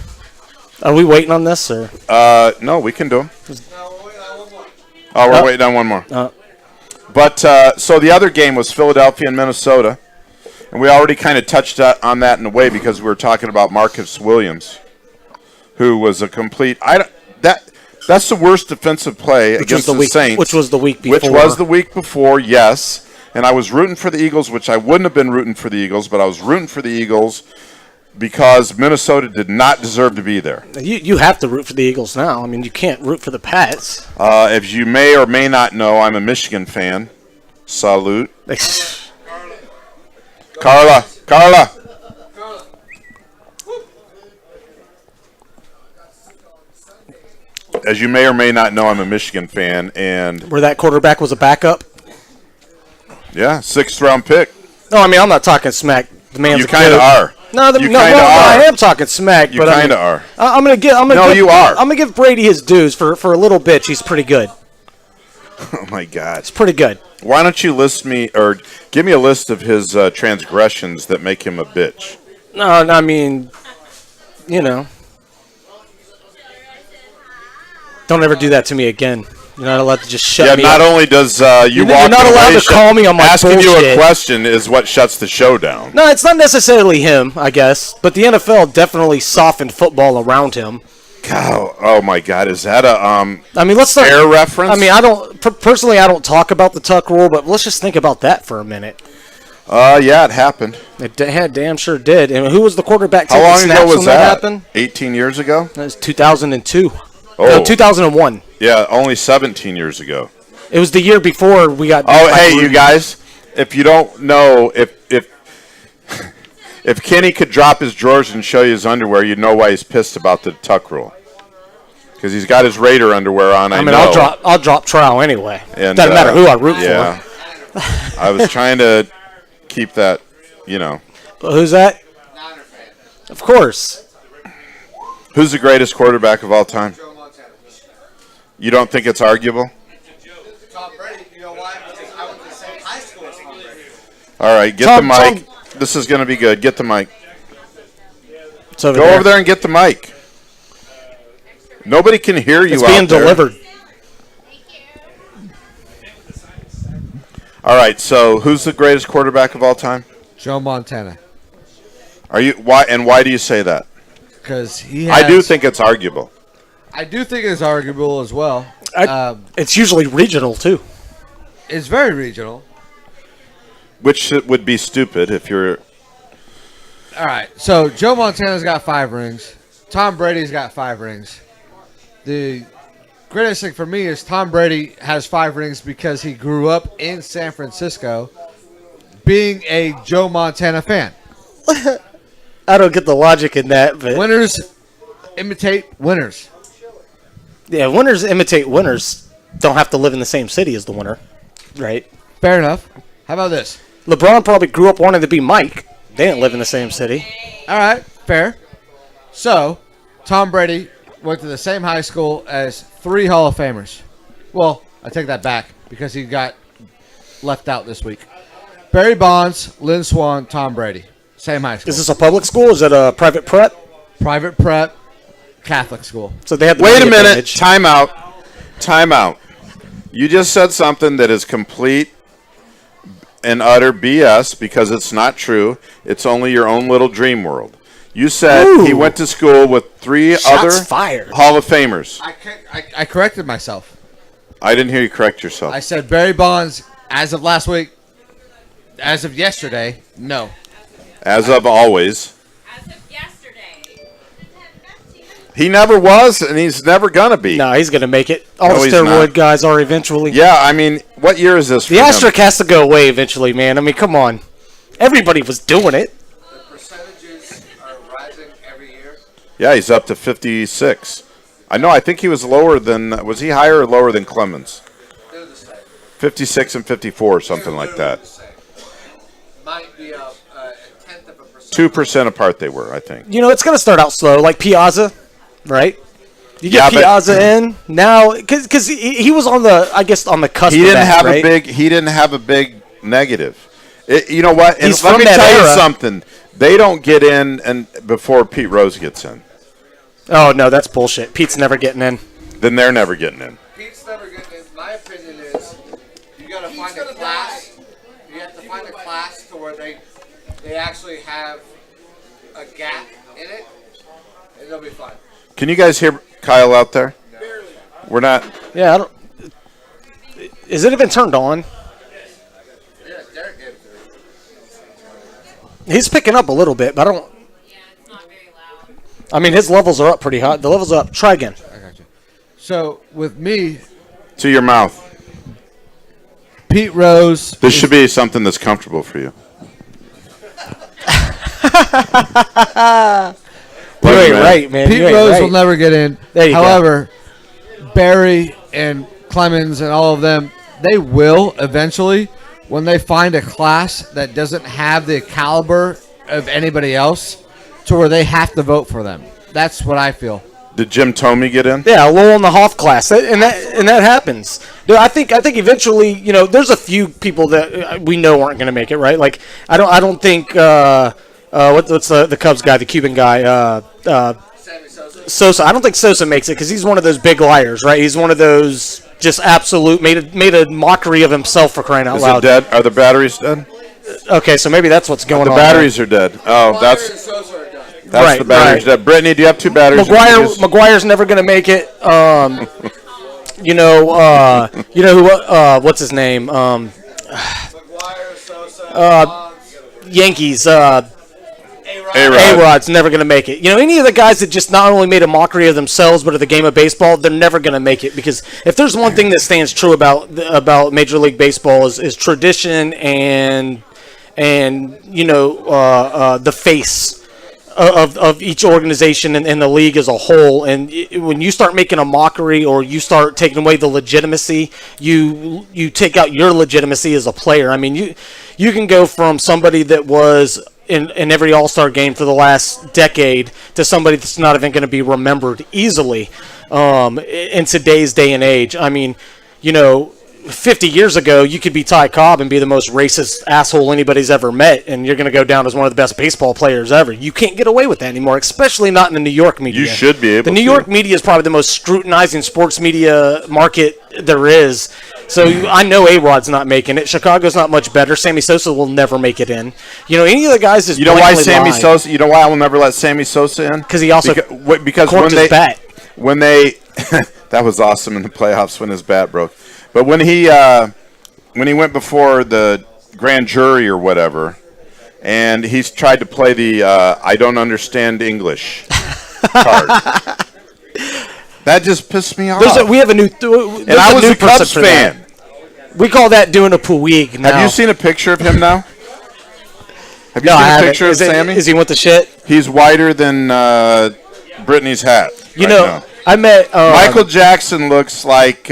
Are we waiting on this, or? No, we can do them. Oh, we're waiting on one more. But so the other game was Philadelphia and Minnesota, and we already kind of touched on that in a way because we were talking about Marcus Williams, who was a complete. That's the worst defensive play against the Saints, which was the week before. Which was the week before, yes. And I was rooting for the Eagles, which I wouldn't have been rooting for the Eagles, but I was rooting for the Eagles because Minnesota did not deserve to be there. You have to root for the Eagles now. I mean, you can't root for the Pats. As you may or may not know, I'm a Michigan fan. Salute. Carla. As you may or may not know, I'm a Michigan fan, and where that quarterback was a backup. Yeah, 6th round pick. No, I mean I'm not talking smack. The man's you kind of are. No, I am talking smack. You kind of are. I'm gonna give. You are. I'm gonna give Brady his dues for a little bitch. He's pretty good. Oh my God, it's pretty good. Why don't you list me or give me a list of his transgressions that make him a bitch? No, I mean, don't ever do that to me again. You're not allowed to just shut me up. Not only does you're not allowed to call me on my asking bullshit. you a question is what shuts the show down. No, it's not necessarily him, I guess, but the NFL definitely softened football around him. God, oh my God, is that a I mean, let's start fair reference? I mean, personally I don't talk about the Tuck rule, but let's just think about that for a minute. Yeah, it happened. It damn sure did. And who was the quarterback? How long ago was that happened? 18 years ago? That was 2002. Oh. No, 2001. Yeah, only 17 years ago. It was the year before we got. Oh, hey, you guys! If you don't know, if Kenny could drop his drawers and show you his underwear, you'd know why he's pissed about the Tuck rule. Because he's got his Raider underwear on. I mean, I'll drop trial anyway. And, doesn't matter who I root for. I was trying to keep that, Who's that? Of course. Who's the greatest quarterback of all time? You don't think it's arguable? Tom Brady, you know why? Because I went to the same high school as Tom Brady. All right, get the mic. This is going to be good. Get the mic. Go over there and get the mic. Nobody can hear you. It's being delivered. All right, so who's the greatest quarterback of all time? Joe Montana. Are you why? And why do you say that? Because he has, I do think it's arguable. I do think it's arguable as well. It's usually regional, too. It's very regional. Which would be stupid if you're... All right, so Joe Montana's got 5 rings. Tom Brady's got 5 rings. The greatest thing for me is Tom Brady has 5 rings because he grew up in San Francisco being a Joe Montana fan. I don't get the logic in that, but... Winners imitate winners. Yeah, winners imitate winners. Don't have to live in the same city as the winner, right? Fair enough. How about this? LeBron probably grew up wanting to be Mike. They didn't live in the same city. All right, fair. So, Tom Brady went to the same high school as 3 Hall of Famers. Well, I take that back because he got left out this week. Barry Bonds, Lynn Swann, Tom Brady. Same high school. Is this a public school? Is it a private prep? Private prep, Catholic school. So they have the Wait a minute. advantage. Time out. You just said something that is complete and utter BS because it's not true. It's only your own little dream world. You said he went to school with 3 other fired. Hall of Famers. I corrected myself. I didn't hear you correct yourself. I said Barry Bonds, as of last week, as of yesterday, no. As of always. As of yesterday. He never was, and he's never going to be. No, he's going to make it. All No, the he's steroid not. guys are eventually. Yeah, I mean, what year is this for The him? asterisk has to go away eventually, man. I mean, come on. Everybody was doing it. The percentages are rising every year. Yeah, he's up to 56. I think he was lower than, was he higher or lower than Clemens? They're the same. 56 and 54 or something like that. Might be a tenth of a percent. 2% apart they were, I think. You know, it's going to start out slow, like Piazza, right? You Yeah, get but- Piazza in now, because he was on the, I guess, on the cusp He of didn't that, have right? he didn't have a big negative. You know what? And He's let from me that tell era. you something. They don't get in and before Pete Rose gets in. Oh, no, that's bullshit. Pete's never getting in. Then they're never getting in. Pete's never getting, in my opinion, to find a class. You have to find a class to where they actually have a gap in it, and they'll be fine. Can you guys hear Kyle out there? We're not. Yeah, I don't. Is it even turned on? Yeah, Derek gave it to me. He's picking up a little bit, but I don't. Yeah, it's not very loud. I mean, his levels are up pretty high. The levels are up. Try again. I got you. So with me, To your mouth. Pete Rose. This should be something that's comfortable for you. You ain't man. right, man. Pete You ain't Rose right. will never get in. There you go. However, Barry and Clemens and all of them, they will eventually when they find a class that doesn't have the caliber of anybody else to where they have to vote for them. That's what I feel. Did Jim Tomey get in? Yeah, Lowell in the Hoff class, and that happens. Dude, I think eventually, there's a few people that we know aren't going to make it, right? Like I don't think what's the Cubs guy, the Cuban guy, Sosa. I don't think Sosa makes it because he's one of those big liars, right? He's one of those just absolute made a mockery of himself for crying out Is loud. it dead? Are the batteries dead? Okay, so maybe that's what's going The on. batteries are dead. Oh, that's Right, the batteries right. dead. Brittany, do you have two batteries? McGuire's never going to make it. What's his name? Yankees. A-Rod's never going to make it. Any of the guys that just not only made a mockery of themselves but of the game of baseball, they're never going to make it because if there's one thing that stands true about Major League Baseball is tradition and the face of each organization and the league as a whole. And when you start making a mockery or you start taking away the legitimacy, you take out your legitimacy as a player. I mean, you can go from somebody that was in every All-Star game for the last decade to somebody that's not even going to be remembered easily in today's day and age. I mean, 50 years ago, you could be Ty Cobb and be the most racist asshole anybody's ever met, and you're going to go down as one of the best baseball players ever. You can't get away with that anymore, especially not in the New York media. You should be able to. The New York media is probably the most scrutinizing sports media market there is. So I know A-Rod's not making it. Chicago's not much better. Sammy Sosa will never make it in. Any of the guys just You know why blatantly lie. Sosa? You know why I will never let Sammy Sosa in? Because he also because corked his bat. When they that was awesome in the playoffs when his bat broke. But when he went before the grand jury or whatever, and he's tried to play the I don't understand English card. That just pissed me off. We have a new. And I was a Cubs fan. We call that doing a Puig now. Have you seen a picture of him now? Have you No, I seen a haven't. picture of Sammy? Is he with the shit? He's whiter than Brittany's hat. Now. I met Michael Jackson looks like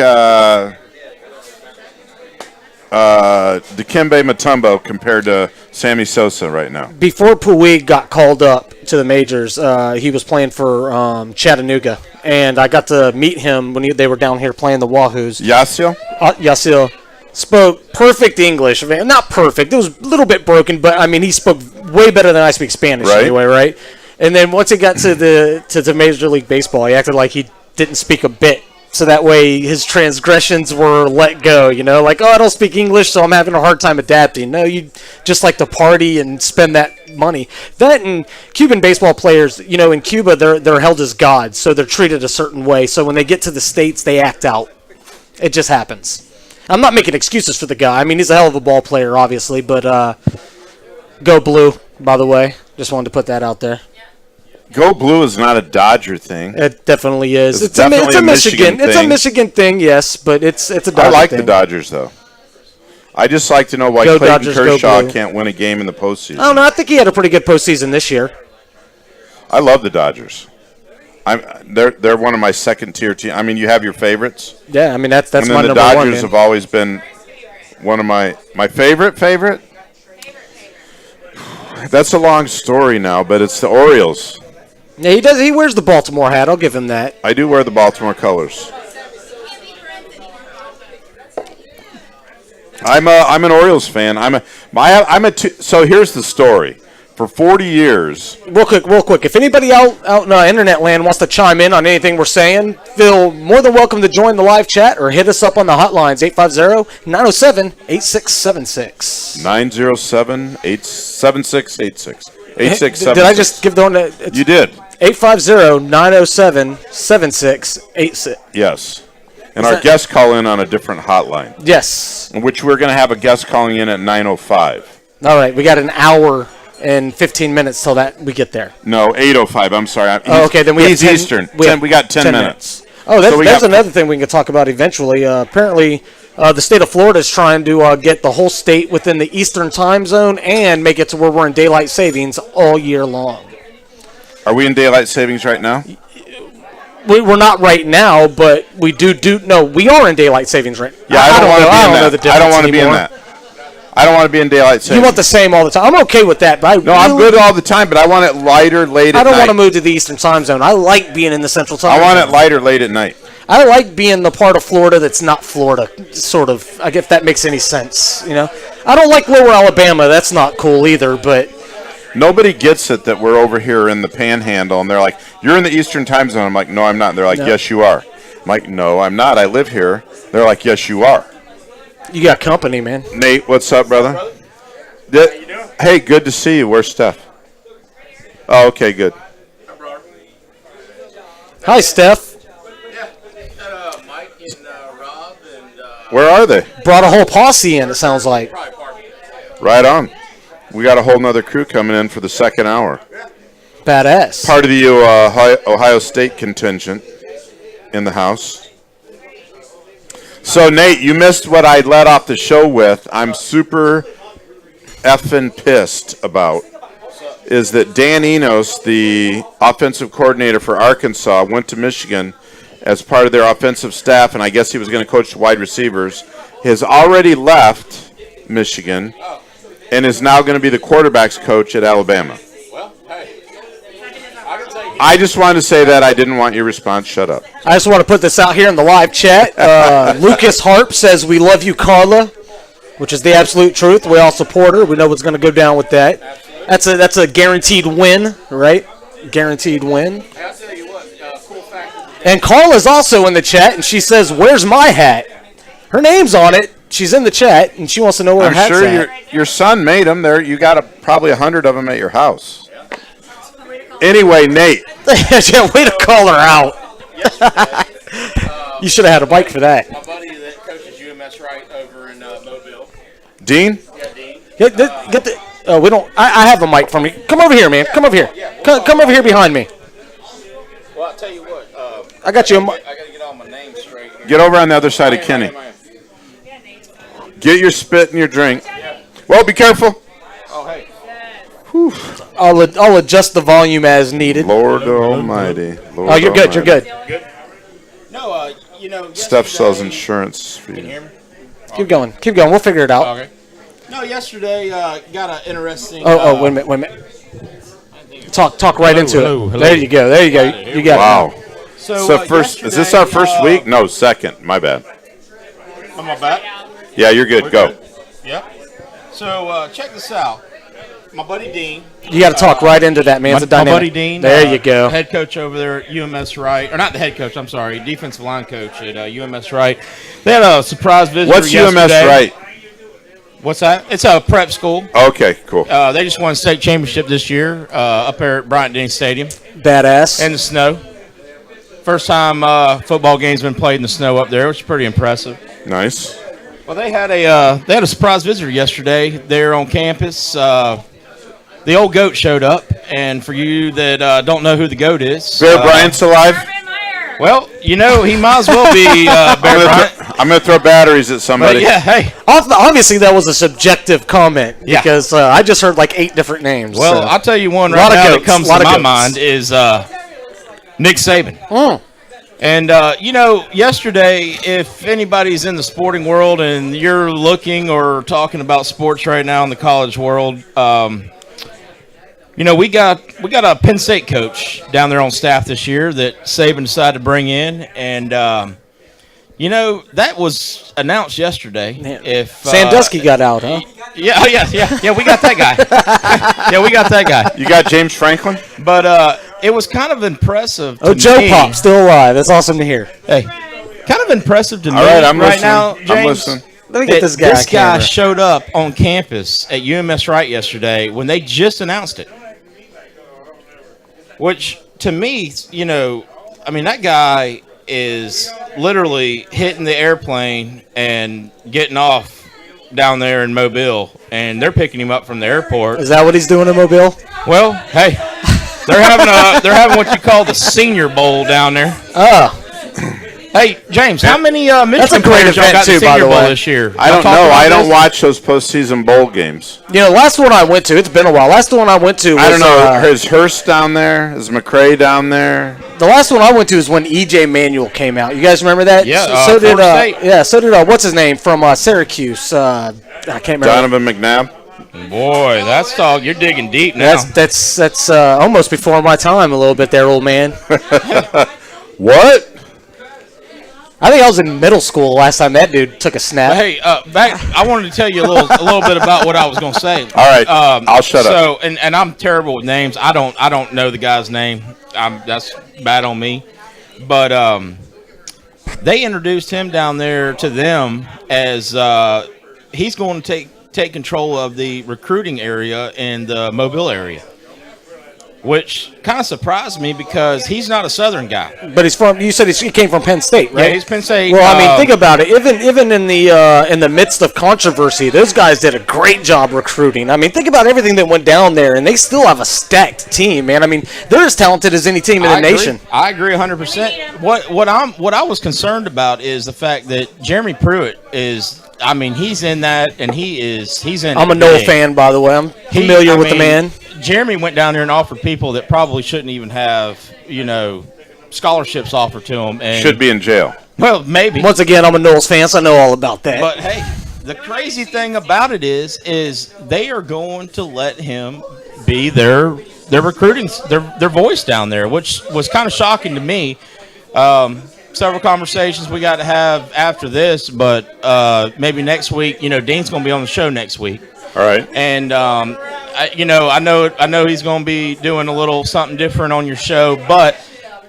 Dikembe Mutombo compared to Sammy Sosa right now. before Puig got called up to the majors. He was playing for Chattanooga, and I got to meet him when they were down here playing the Wahoos. Yasiel? Yasiel spoke perfect English. Not perfect. It was a little bit broken, but I mean he spoke way better than I speak Spanish anyway, right? And then once it got to the Major League Baseball, he acted like he didn't speak a bit. So that way his transgressions were let go, like, I don't speak English, so I'm having a hard time adapting. No, you just like to party and spend that money. That and Cuban baseball players, in Cuba, they're held as gods, so they're treated a certain way. So when they get to the States, they act out. It just happens. I'm not making excuses for the guy. I mean, he's a hell of a ball player, obviously, but go blue, by the way. Just wanted to put that out there. Go Blue is not a Dodger thing. It definitely is. It's definitely a a Michigan It's a thing. Michigan thing, yes, but it's a Dodger I like thing. the Dodgers, though. I just like to know why Go Clayton Dodgers, go Kershaw Blue. can't win a game in the postseason. I don't know. I think he had a pretty good postseason this year. I love the Dodgers. They're one of my second-tier teams. I mean, you have your favorites. Yeah, I mean that's and then my the number one. Dodgers Man. have always been one of my favorite. That's a long story now, but it's the Orioles. Yeah, he does. He wears the Baltimore hat. I'll give him that. I do wear the Baltimore colors. I'm an Orioles fan. So here's the story. for 40 years. Real quick. If anybody out in internet land wants to chime in on anything we're saying, feel more than welcome to join the live chat or hit us up on the hotlines 850-907-8676. 907-876-86. 8676. Did I just give the one that? You did. 850-907-7686. Yes. And our guests call in on a different hotline. Yes. In which we're going to have a guest calling in at 9:05. All right, we got an hour and 15 minutes till that we get there. No, 8:05. I'm sorry. Okay, then we have 10, Eastern. We got 10 minutes. Oh, that's another thing we can talk about eventually. Apparently, the state of Florida is trying to get the whole state within the Eastern time zone and make it to where we're in daylight savings all year long. Are we in daylight savings right now? We're not right now, but we no, we are in daylight savings right now. Yeah, I don't want to be in that. I don't want to be in that. I don't want to be in daylight savings. You want the same all the time. I'm okay with that, but I'm good all the time, but I want it lighter late at night. I don't want to move to the Eastern time zone. I like being in the Central time zone. I want it lighter late at night. I like being the part of Florida that's not Florida, sort of. I guess if that makes any sense, you know. I don't like lower Alabama. That's not cool either, but nobody gets it that we're over here in the Panhandle, and they're like, "You're in the Eastern time zone." I'm like, "No, I'm not." And they're like, "Yes, you are." I'm like, "No, I'm not. I live here." They're like, "Yes, you are." You got company, man. Nate, what's up, brother? Hey, good to see you. Where's Steph? Oh, okay, good. Hi, Steph. Mike and Rob and Where are they? Brought a whole posse in, it sounds like. Right on. We got a whole nother crew coming in for the second hour. Badass. Part of the Ohio State contingent in the house. So, Nate, you missed what I led off the show with. I'm super effing pissed about is that Dan Enos, the offensive coordinator for Arkansas, went to Michigan as part of their offensive staff, and I guess he was going to coach the wide receivers, has already left Michigan and is now going to be the quarterback's coach at Alabama. well, hey, I can tell you. I just wanted to say that. I didn't want your response. Shut up. I just want to put this out here in the live chat. Lucas Harp says, "We love you, Carla," which is the absolute truth. We all support her. We know what's going to go down with that. That's a guaranteed win, right? Guaranteed win. I'll tell you what, cool fact. And Carla's also in the chat, and she says, "Where's my hat?" Her name's on it. She's in the chat, and she wants to know where her hat's I'm sure at. your son made them. There, you got probably 100 of them at your house. Anyway, Nate. Way to call her out. You should have had a bike for that. My buddy that coaches UMS Wright over in Mobile. Dean? Yeah, Dean. Get the. We don't. I have a mic for me. Come over here, man. Come over here. Come over here behind me. Well, I'll tell you what. I got you. I got to get all my names straight here. Get over on the other side of Kenny. Get your spit and your drink. Well, be careful. Oh, hey. I'll adjust the volume as needed. Lord Almighty. Lord Oh, you're good. You're Almighty. good. No, you know. Steph sells yesterday- insurance. Can you hear me? Keep going. Keep going. We'll figure it out. Okay. No, yesterday got an interesting. Oh, wait a minute. Talk right into it. There you go. You got it. Wow. So first, is this our yesterday, first week? No, second. My bad. Am I back? Yeah, you're good. Go. Yep. So check this out. My buddy Dean. You got to talk right into that, man. It's a My dynamic. buddy Dean. There you go. Head coach over there at UMS Wright. Or not the head coach, I'm sorry. Defensive line coach at UMS Wright. They had a surprise visitor What's yesterday. UMS Wright? What's that? It's a prep school. Okay, cool. They just won state championship this year up there at Bryant-Denny Stadium Badass. in the snow. First time football game's been played in the snow up there, which is pretty impressive. Nice. Well, they had a surprise visitor yesterday there on campus. The old goat showed up, and for you that don't know who the goat is, Bear Bryant's alive? well, you know he might as well be Bear Bryant. I'm going to throw batteries at somebody. But yeah, hey. Obviously, that was a subjective comment Yeah. because I just heard like 8 different names. Well, so. I'll tell you one Lot right of now goats, that comes lot to of my goats. mind is Nick Saban. Mm. And, you know, yesterday, if anybody's in the sporting world and you're looking or talking about sports right now in the college world, you know, we got a Penn State coach down there on staff this year that Saban decided to bring in. And, You know, that was announced yesterday. Man. If Sandusky got out, huh? Yeah, we got that guy. Yeah, we got that guy. You got James Franklin? But it was kind of impressive. Oh, to Joe me. Pop still alive. That's awesome to hear. Hey, kind of impressive to me All right, I'm right listening. now, James. I'm listening. Let me get this guy. This on guy camera. showed up on campus at UMS Wright yesterday when they just announced it. Which, to me, you know, I mean, that guy is literally hitting the airplane and getting off down there in Mobile, and they're picking him up from the airport. Is that what he's doing in Mobile? Well, hey, they're having what you call the Senior Bowl down there. Oh, Hey, James, how many a Michigan great players y'all event got too, the by Senior the Bowl way. this year? I Y'all don't talk know. about I don't this? watch those postseason bowl games. you know, last one I went to, it's been a while. Last one I went to was, I don't know. Is Hurst down there? Is McCray down there? the last one I went to is when EJ Manuel came out. You guys remember that? Yeah, So did Florida State. yeah. So did what's his name from Syracuse? I can't remember. Donovan McNabb? Boy, that's talk. You're digging deep now. That's almost before my time a little bit there, old man. What? I think I was in middle school last time that dude took a snap. Hey, back. I wanted to tell you a little bit about what I was going to say. All right, I'll shut up. So, and I'm terrible with names. I don't know the guy's name. That's bad on me. But they introduced him down there to them as he's going to take control of the recruiting area in the Mobile area, which kind of surprised me because he's not a Southern guy. But he's from. You said he came from Penn State, right? Yeah, he's Penn State. Well, I mean, think about it. Even in the midst of controversy, those guys did a great job recruiting. I mean, think about everything that went down there, and they still have a stacked team, man. I mean, they're as talented as any team in the nation. I agree 100%. What I was concerned about is the fact that Jeremy Pruitt is. I mean, he's in that, and he's in. I'm a Noel fan, by the way. I'm familiar with the man. Jeremy went down there and offered people that probably shouldn't even have, scholarships offered to them. And Should be in jail. Well, maybe. Once again, I'm a Knowles fan, so I know all about that. But hey, the crazy thing about it is they are going to let him be their recruiting their voice down there, which was kind of shocking to me. Several conversations we got to have after this, but maybe next week. Dean's going to be on the show next week. All right. And I know he's going to be doing a little something different on your show, but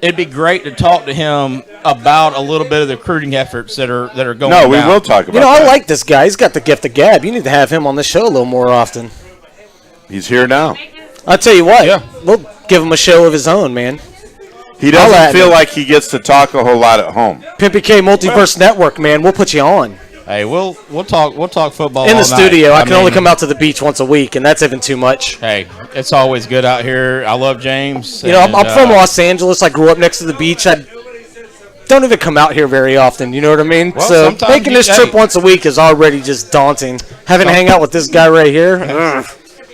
it'd be great to talk to him about a little bit of the recruiting efforts that are going. No, we down. will talk about. You know, I that. like this guy. He's got the gift of gab. You need to have him on the show a little more often. He's here now. I'll tell you what. We'll give him a show of his own, man. He doesn't feel like he gets to talk a whole lot at home. Pimpy K Multiverse Network, man. We'll put you on. Hey, we'll talk football in the all studio. night. I can only come out to the beach once a week, and that's even too much. Hey, it's always good out here. I love James. You know, I'm from Los Angeles. I grew up next to the beach. I don't even come out here very often. You know what I mean? Well, so sometimes making this trip once a week is already just daunting. Having to hang out with this guy right here.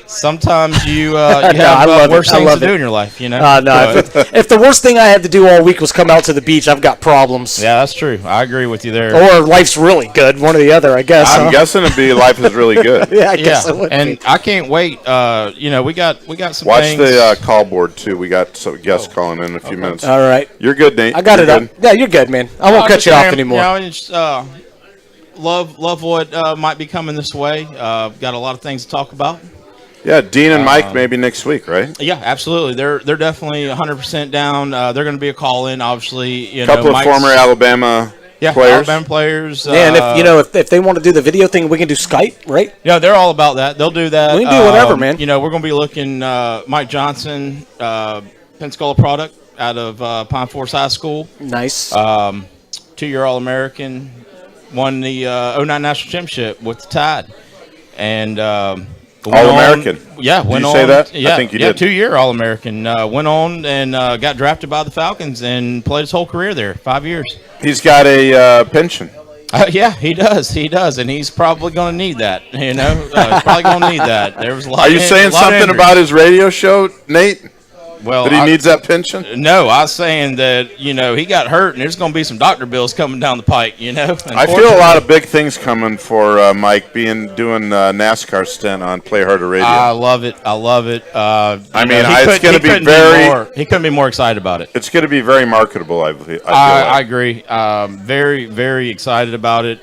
Sometimes you I have love worse it. I things love to do it. in your life. No, But- if the worst thing I had to do all week was come out to the beach, I've got problems. yeah, that's true. I agree with you there. Or life's really good. One or the other, I guess. I'm huh? guessing it'd be life is really good. Yeah, I guess it would and be. I can't wait. We got some Watch things. the call board too. We got some guests calling in a few minutes. All right. You're good, Nate. I got You're it good. up. Yeah, you're good, man. I won't cut you off anymore. Just, love what might be coming this way. Got a lot of things to talk about. Yeah, Dean and Mike maybe next week, right? Yeah, absolutely. They're definitely 100% down. They're going to be a call-in, obviously. A couple of former Alabama players. Alabama players. Yeah, and if they want to do the video thing, we can do Skype, right? Yeah, they're all about that. They'll do that. We can do whatever, man. We're going to be looking Mike Johnson, Pensacola product out of Pine Forest High School. Nice. 2-year All-American. Won the 09 National Championship with the Tide. And All-American. Yeah. Did you say that? Yeah, I think you did. did. 2-year All-American. Went on and got drafted by the Falcons and played his whole career there, 5 years. He's got a pension. Yeah, he does. He does, and he's probably going to need that. He's probably going to need that. There was a lot. Are you saying something about his radio show, Nate? Well, that he needs that pension? No, I was saying that he got hurt, and there's going to be some doctor bills coming down the pike. I feel a lot of big things coming for Mike doing NASCAR stint on Play Harder Radio. I love it. It's going to be very. He couldn't be more excited about it. It's going to be very marketable. I feel like. I agree. Very, very excited about it.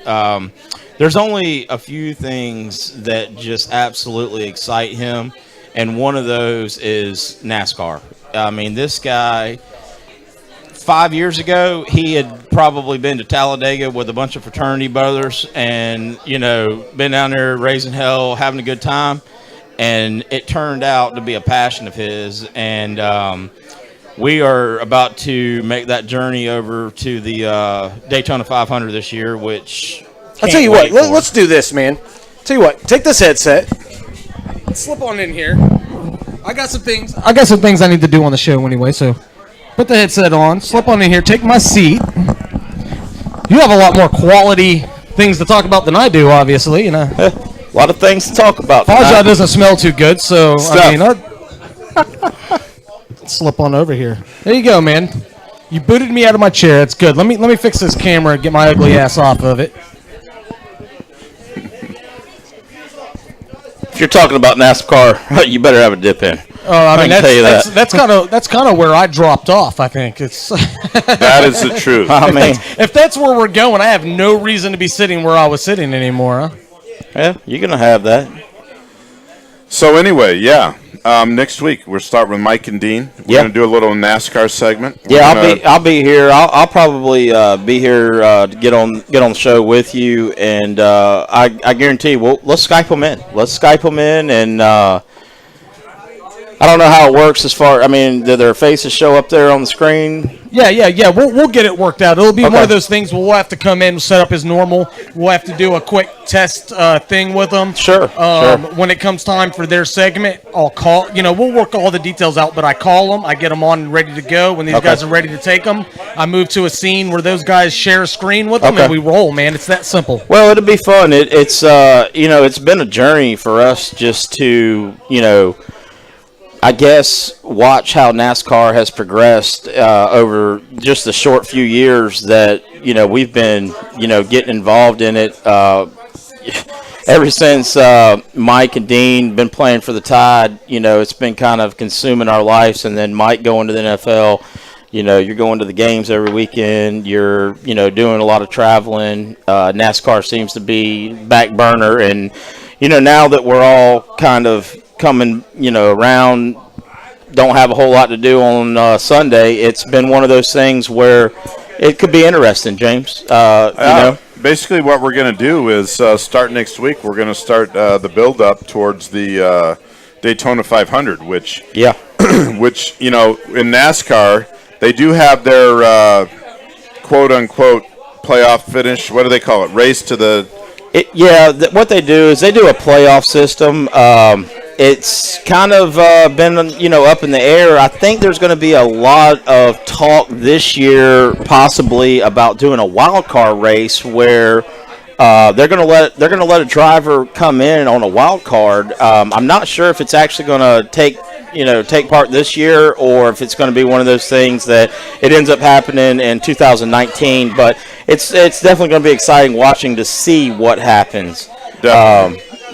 There's only a few things that just absolutely excite him, and one of those is NASCAR. I mean, this guy, 5 years ago, he had probably been to Talladega with a bunch of fraternity brothers and, been down there raising hell, having a good time. And it turned out to be a passion of his. And we are about to make that journey over to the Daytona 500 this year, which... I'll tell you what, let's do this, man. Tell you what, take this headset. Slip on in here. I got some things I need to do on the show anyway, so put the headset on, slip on in here, take my seat. You have a lot more quality things to talk about than I do, obviously. A lot of things to talk about. Faja doesn't smell too good, so slip on over here. There you go, man. You booted me out of my chair. It's good. Let me fix this camera and get my ugly ass off of it. If you're talking about NASCAR, you better have a dip in. I mean, can tell you that. That's kind of where I dropped off. I think it's. That is the truth. I mean, if that's where we're going, I have no reason to be sitting where I was sitting anymore. Huh? Yeah, you're gonna have that. So anyway, next week we're starting with Mike and Dean. We're gonna do a little NASCAR segment. I'll be here. I'll probably be here to get on the show with you, and I guarantee let's Skype them in. Let's Skype them in, and I don't know how it works as far. I mean, do their faces show up there on the screen? Yeah. We'll get it worked out. It'll be one of those things where we'll have to come in, set up as normal. We'll have to do a quick test thing with them. Sure. When it comes time for their segment, I'll call. We'll work all the details out, but I call them. I get them on ready to go. When these guys are ready to take them, I move to a scene where those guys share a screen with them, and we roll. Man, it's that simple. Well, it'll be fun. It's it's been a journey for us just to I guess watch how NASCAR has progressed over just the short few years that we've been getting involved in it. Ever since Mike and Dean been playing for the Tide, it's been kind of consuming our lives. And then Mike going to the NFL, you're going to the games every weekend. You're doing a lot of traveling. NASCAR seems to be back burner, and now that we're all kind of coming, around, don't have a whole lot to do on Sunday. It's been one of those things where it could be interesting, James. Basically, what we're going to do is start next week. We're going to start the build-up towards the Daytona 500, which in NASCAR they do have their quote-unquote playoff finish. What do they call it? Race to the. What they do is they do a playoff system. It's kind of been, up in the air. I think there's going to be a lot of talk this year, possibly about doing a wild card race where they're going to let a driver come in on a wild card. I'm not sure if it's actually going to take part this year, or if it's going to be one of those things that it ends up happening in 2019. But it's definitely going to be exciting watching to see what happens.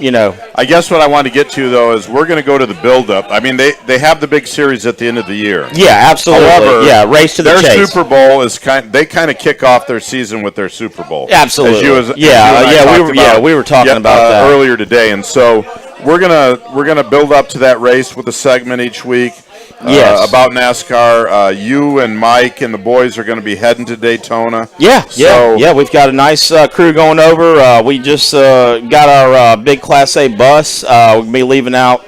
I guess what I want to get to, though, is we're going to go to the build-up. I mean, they have the big series at the end of the year. Yeah, absolutely. However, race to the chase. Their Super Bowl is they kind of kick off their season with their Super Bowl. Absolutely. We were talking about that earlier today, and so we're gonna build up to that race with a segment each week. About NASCAR. You and Mike and the boys are going to be heading to Daytona. We've got a nice crew going over. We just got our big Class A bus. We'll be leaving out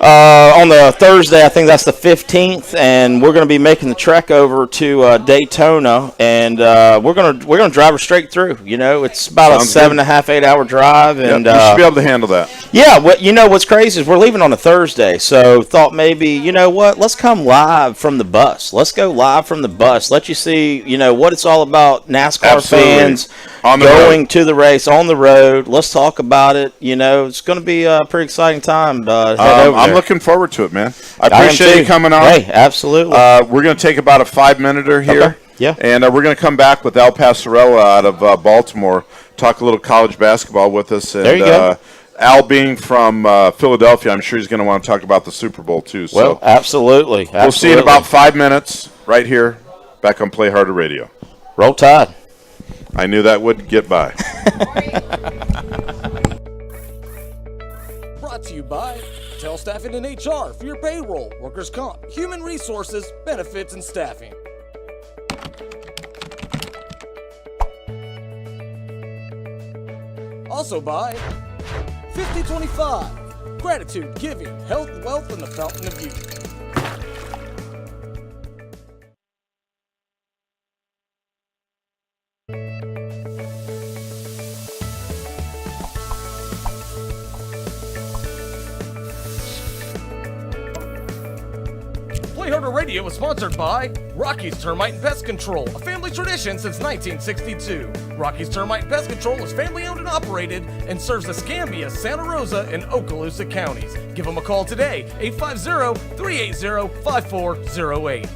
on the Thursday. I think that's the 15th, and we're going to be making the trek over to Daytona, and we're gonna drive her straight through. It's about Sounds a 7.5, 8 hour drive, and we should be able to handle that. Yeah, what's crazy is we're leaving on a Thursday, so thought maybe, let's come live from the bus. Let's go live from the bus. Let you see, what it's all about. NASCAR fans going to the race on the road. Let's talk about it. It's going to be a pretty exciting time. I'm I'm looking forward to it, man. I am appreciate you too. coming on. Hey, absolutely. We're going to take about a 5-minute here. Okay. Yeah. And we're going to come back with Al Passarella out of Baltimore, talk a little college basketball with us. And, there you go. Al being from Philadelphia, I'm sure he's going to want to talk about the Super Bowl too. Well, so absolutely. We'll see you in about 5 minutes right here back on Play Harder Radio. Roll Tide. I knew that would get by. Brought to you by Tell Staffing and HR for your payroll, workers' comp, human resources, benefits, and staffing. Also by 5025, Gratitude, Giving, Health, Wealth, and the Fountain of Youth. Play Harder Radio was sponsored by Rocky's Termite and Pest Control, a family tradition since 1962. Rocky's Termite and Pest Control is family owned and operated and serves Escambia, Santa Rosa, and Okaloosa counties. Give them a call today, 850-380-5408.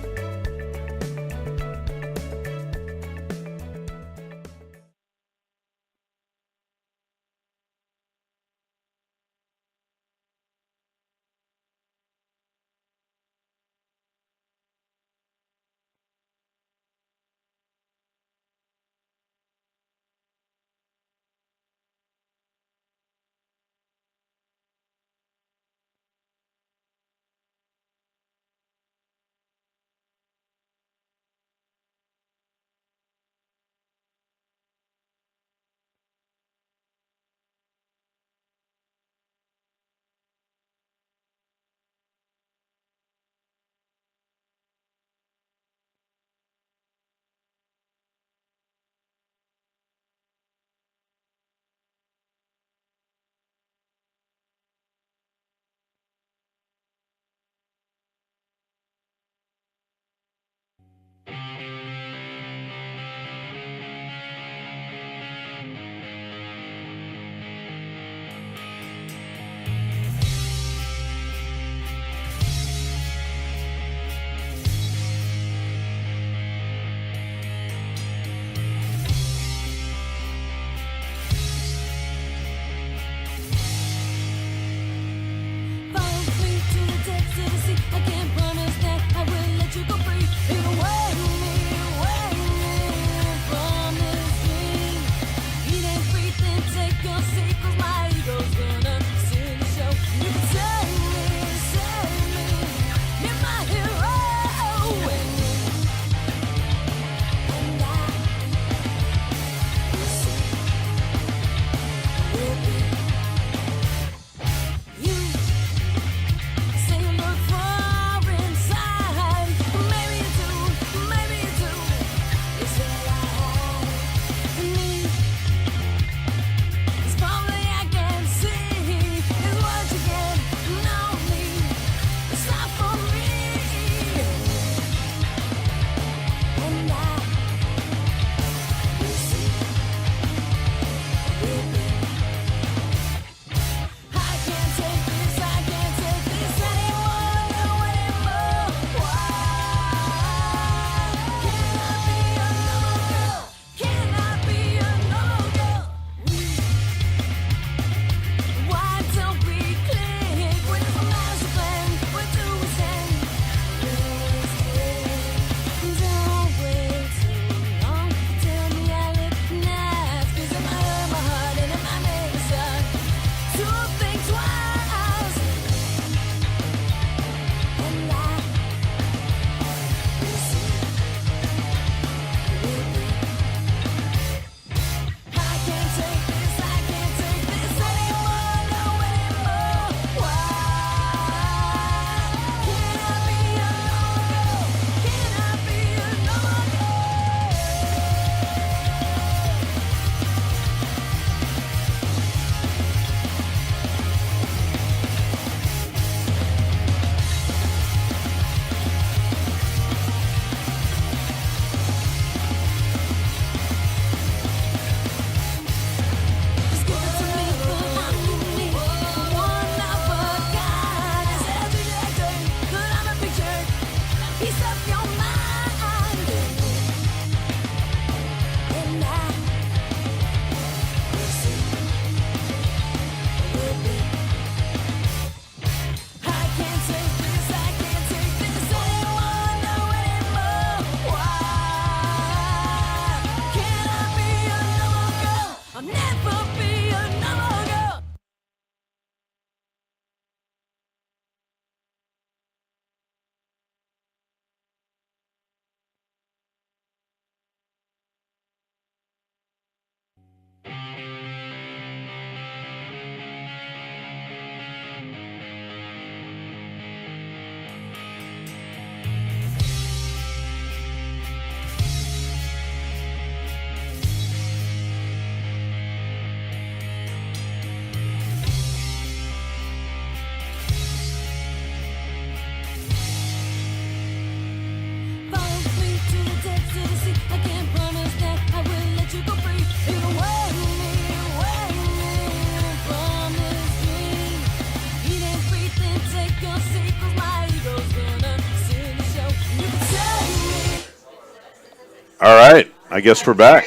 All right. I guess we're back.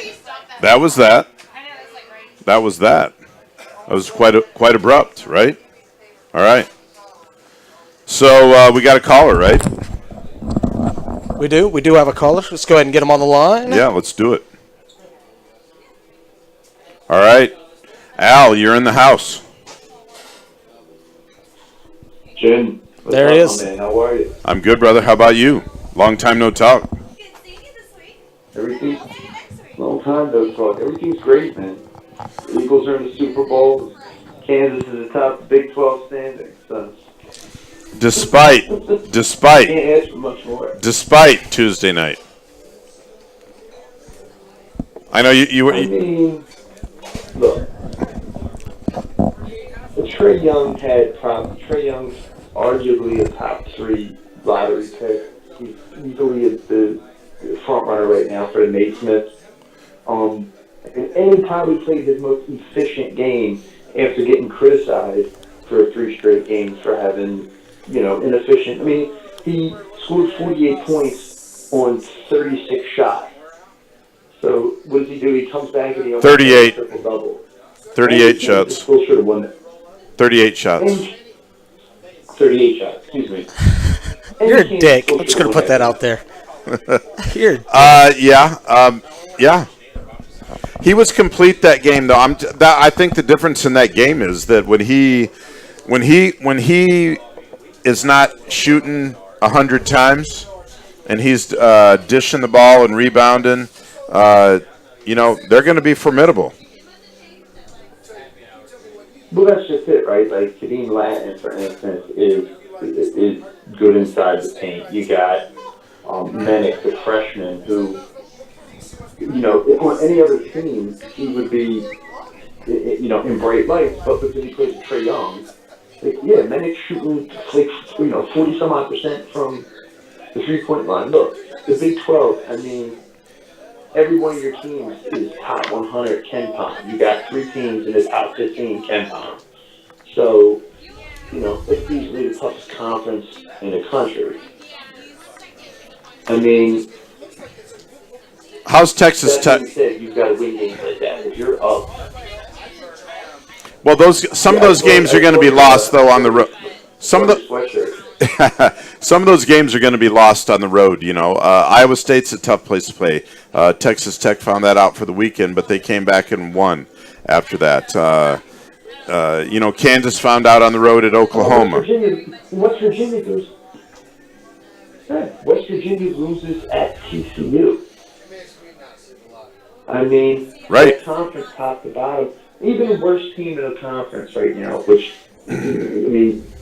That was that. That was that. That was quite abrupt, right? All right. So we got a caller, right? We do. We do have a caller. Let's go ahead and get him on the line. Yeah, let's do it. All right. Al, you're in the house. Jim, there he is. Man? How are you? I'm good, brother. How about you? Long time no talk. Everything, long time no talk. Everything's great, man. The Eagles are in the Super Bowl. Kansas is atop the Big 12 standings. So. Despite Can't ask for much more. Despite Tuesday night. I know you were. I mean, look. Trey Young Trey Young's arguably a top 3 lottery pick. He's easily the front runner right now for the Naismith. And he probably played his most efficient game after getting criticized for 3 straight games for having, inefficient. I mean, he scored 48 points on 36 shots. So what does he do? He comes back and he only 38. Triple-double. 38 shots. Still should have won it. 38 shots. 38 shots, excuse me. You're a dick. I'm just going to put that out there. You're a dick. Yeah. He was complete that game, though. I think the difference in that game is that when he is not shooting 100 times and he's dishing the ball and rebounding, they're going to be formidable. Well, that's just it, right? Like, Kadeem Latin, for instance, is good inside the paint. You got Menick, the freshman, who, on any other team, he would be, in bright lights, but because he plays with Trey Young, Menick shooting, 40-some-odd% from the three-point line. Look, the Big 12, I mean, every one of your teams is top 100 KenPom. You got 3 teams in the top 15 KenPom. So, it's easily the toughest conference in the country. I mean, how's Texas Tech? You've got to win games like that. If you're up. Well, some of those games are going to be lost though on the road. Some of those games are going to be lost on the road. Iowa State's a tough place to play. Texas Tech found that out for the weekend, but they came back and won after that. Kansas found out on the road at Oklahoma. West Virginia goes. West Virginia loses at TCU. I mean, right. The conference top to bottom, even the worst team in the conference right now, which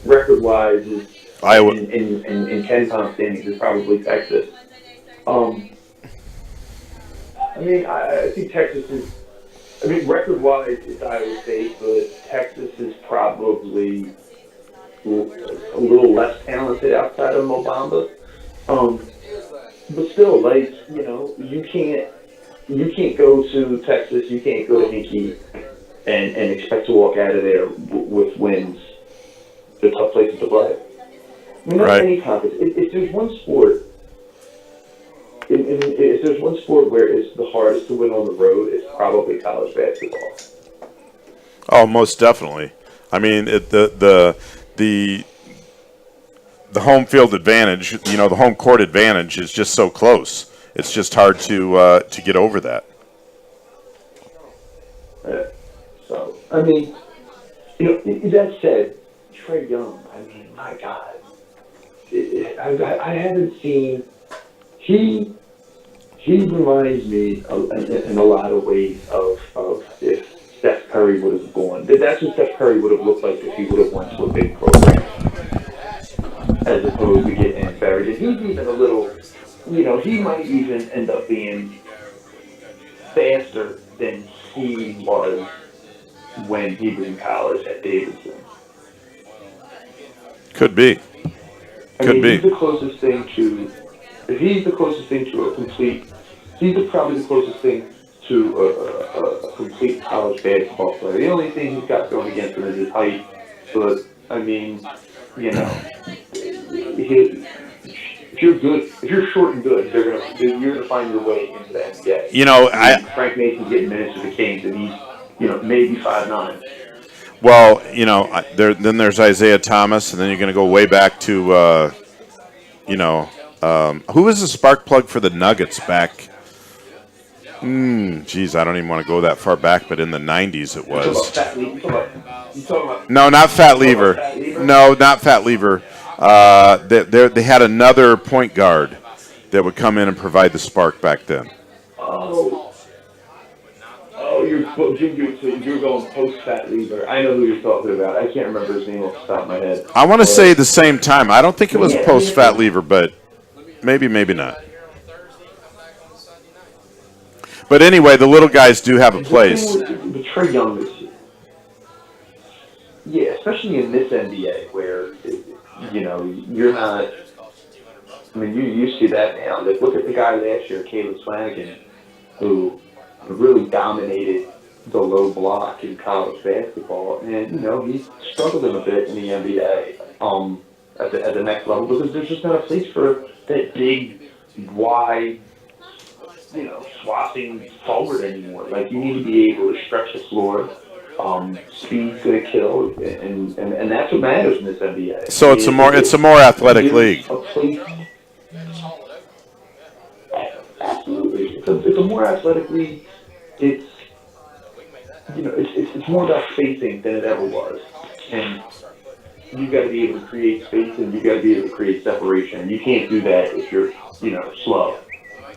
record-wise is Iowa in KenPom standings is probably Texas. I think Texas is. Record-wise, it's Iowa State, but Texas is probably a little less talented outside of Mobamba. But still, you can't go to Texas, you can't go to Hinkey and expect to walk out of there with wins. They're tough places to play. Not any conference. If there's one sport. If there's one sport where it's the hardest to win on the road, it's probably college basketball. Oh, most definitely. I mean, the home field advantage, the home court advantage is just so close. It's just hard to get over that. So, that said, Trey Young, my God. I haven't seen... He reminds me in a lot of ways of if Steph Curry would have gone. That's what Steph Curry would have looked like if he would have went to a big program, as opposed to getting buried. And he's even a little, he might even end up being faster than he was when he was in college at Davidson. Could be. He's the closest thing to. If he's the closest thing to a complete, probably the closest thing to a complete college basketball player. The only thing he's got going against him is his height. But if you're good, if you're short and good, you're gonna find your way into the NBA. You know, Frank Mason's getting minutes with the Kings, and he's maybe 5'9". Well, then there's Isaiah Thomas, and then you're going to go way back to, who was the spark plug for the Nuggets back? Geez, I don't even want to go that far back, but in the 90s it was. No, not Fat Lever. No, not Fat Lever. They had another point guard that would come in and provide the spark back then. You're going post-Fat Lever. I know who you're talking about. I can't remember his name off the top of my head. I want to say the same time. I don't think it was post-Fat Lever, but maybe not. But anyway, the little guys do have a place. But Trae Young is, especially in this NBA where, you're not, I mean, you see that now. Like, look at the guy last year, Caleb Flanagan, who really dominated the low block in college basketball. And, he's struggled a bit in the NBA at the next level because there's just not a place for that big, wide, swapping forward anymore. Like, you need to be able to stretch the floor. Speed's gonna kill, and that's what matters in this NBA. So it's a more athletic league. Absolutely, it's a more athletic league. It's more about spacing than it ever was, and you got to be able to create space and you got to be able to create separation. You can't do that if you're slow.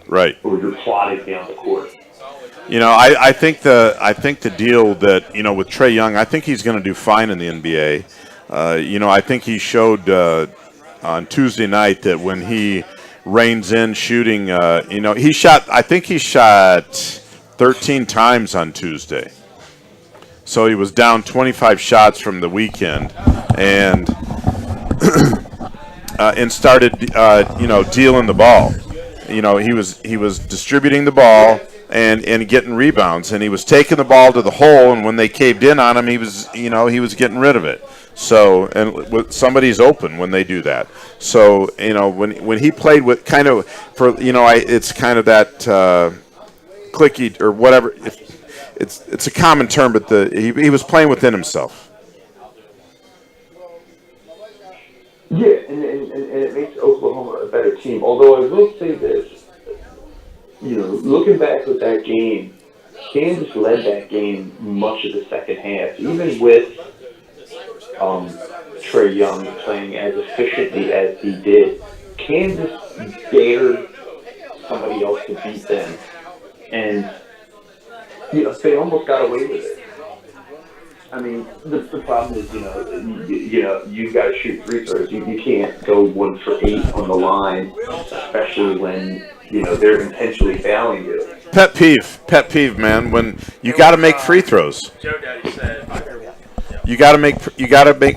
Right. Or you're plodding down the court. I think the deal that with Trae Young, I think he's going to do fine in the NBA. I think he showed on Tuesday night that when he reins in shooting, he shot 13 times on Tuesday. So he was down 25 shots from the weekend, and started dealing the ball. He was distributing the ball and getting rebounds, and he was taking the ball to the hole, and when they caved in on him, he was getting rid of it. So, and somebody's open when they do that. So, when he played with it's kind of that clicky or whatever. It's a common term, but he was playing within himself. Yeah, and it makes Oklahoma a better team. Although I will say this. Looking back at that game, Kansas led that game much of the second half, even with Trae Young playing as efficiently as he did. Kansas dared somebody else to beat them, and they almost got away with it. I mean, the problem is, you've got to shoot free throws. You can't go 1 for 8 on the line, especially when they're intentionally fouling you. Pet peeve, man. When you got to make free throws. You got to make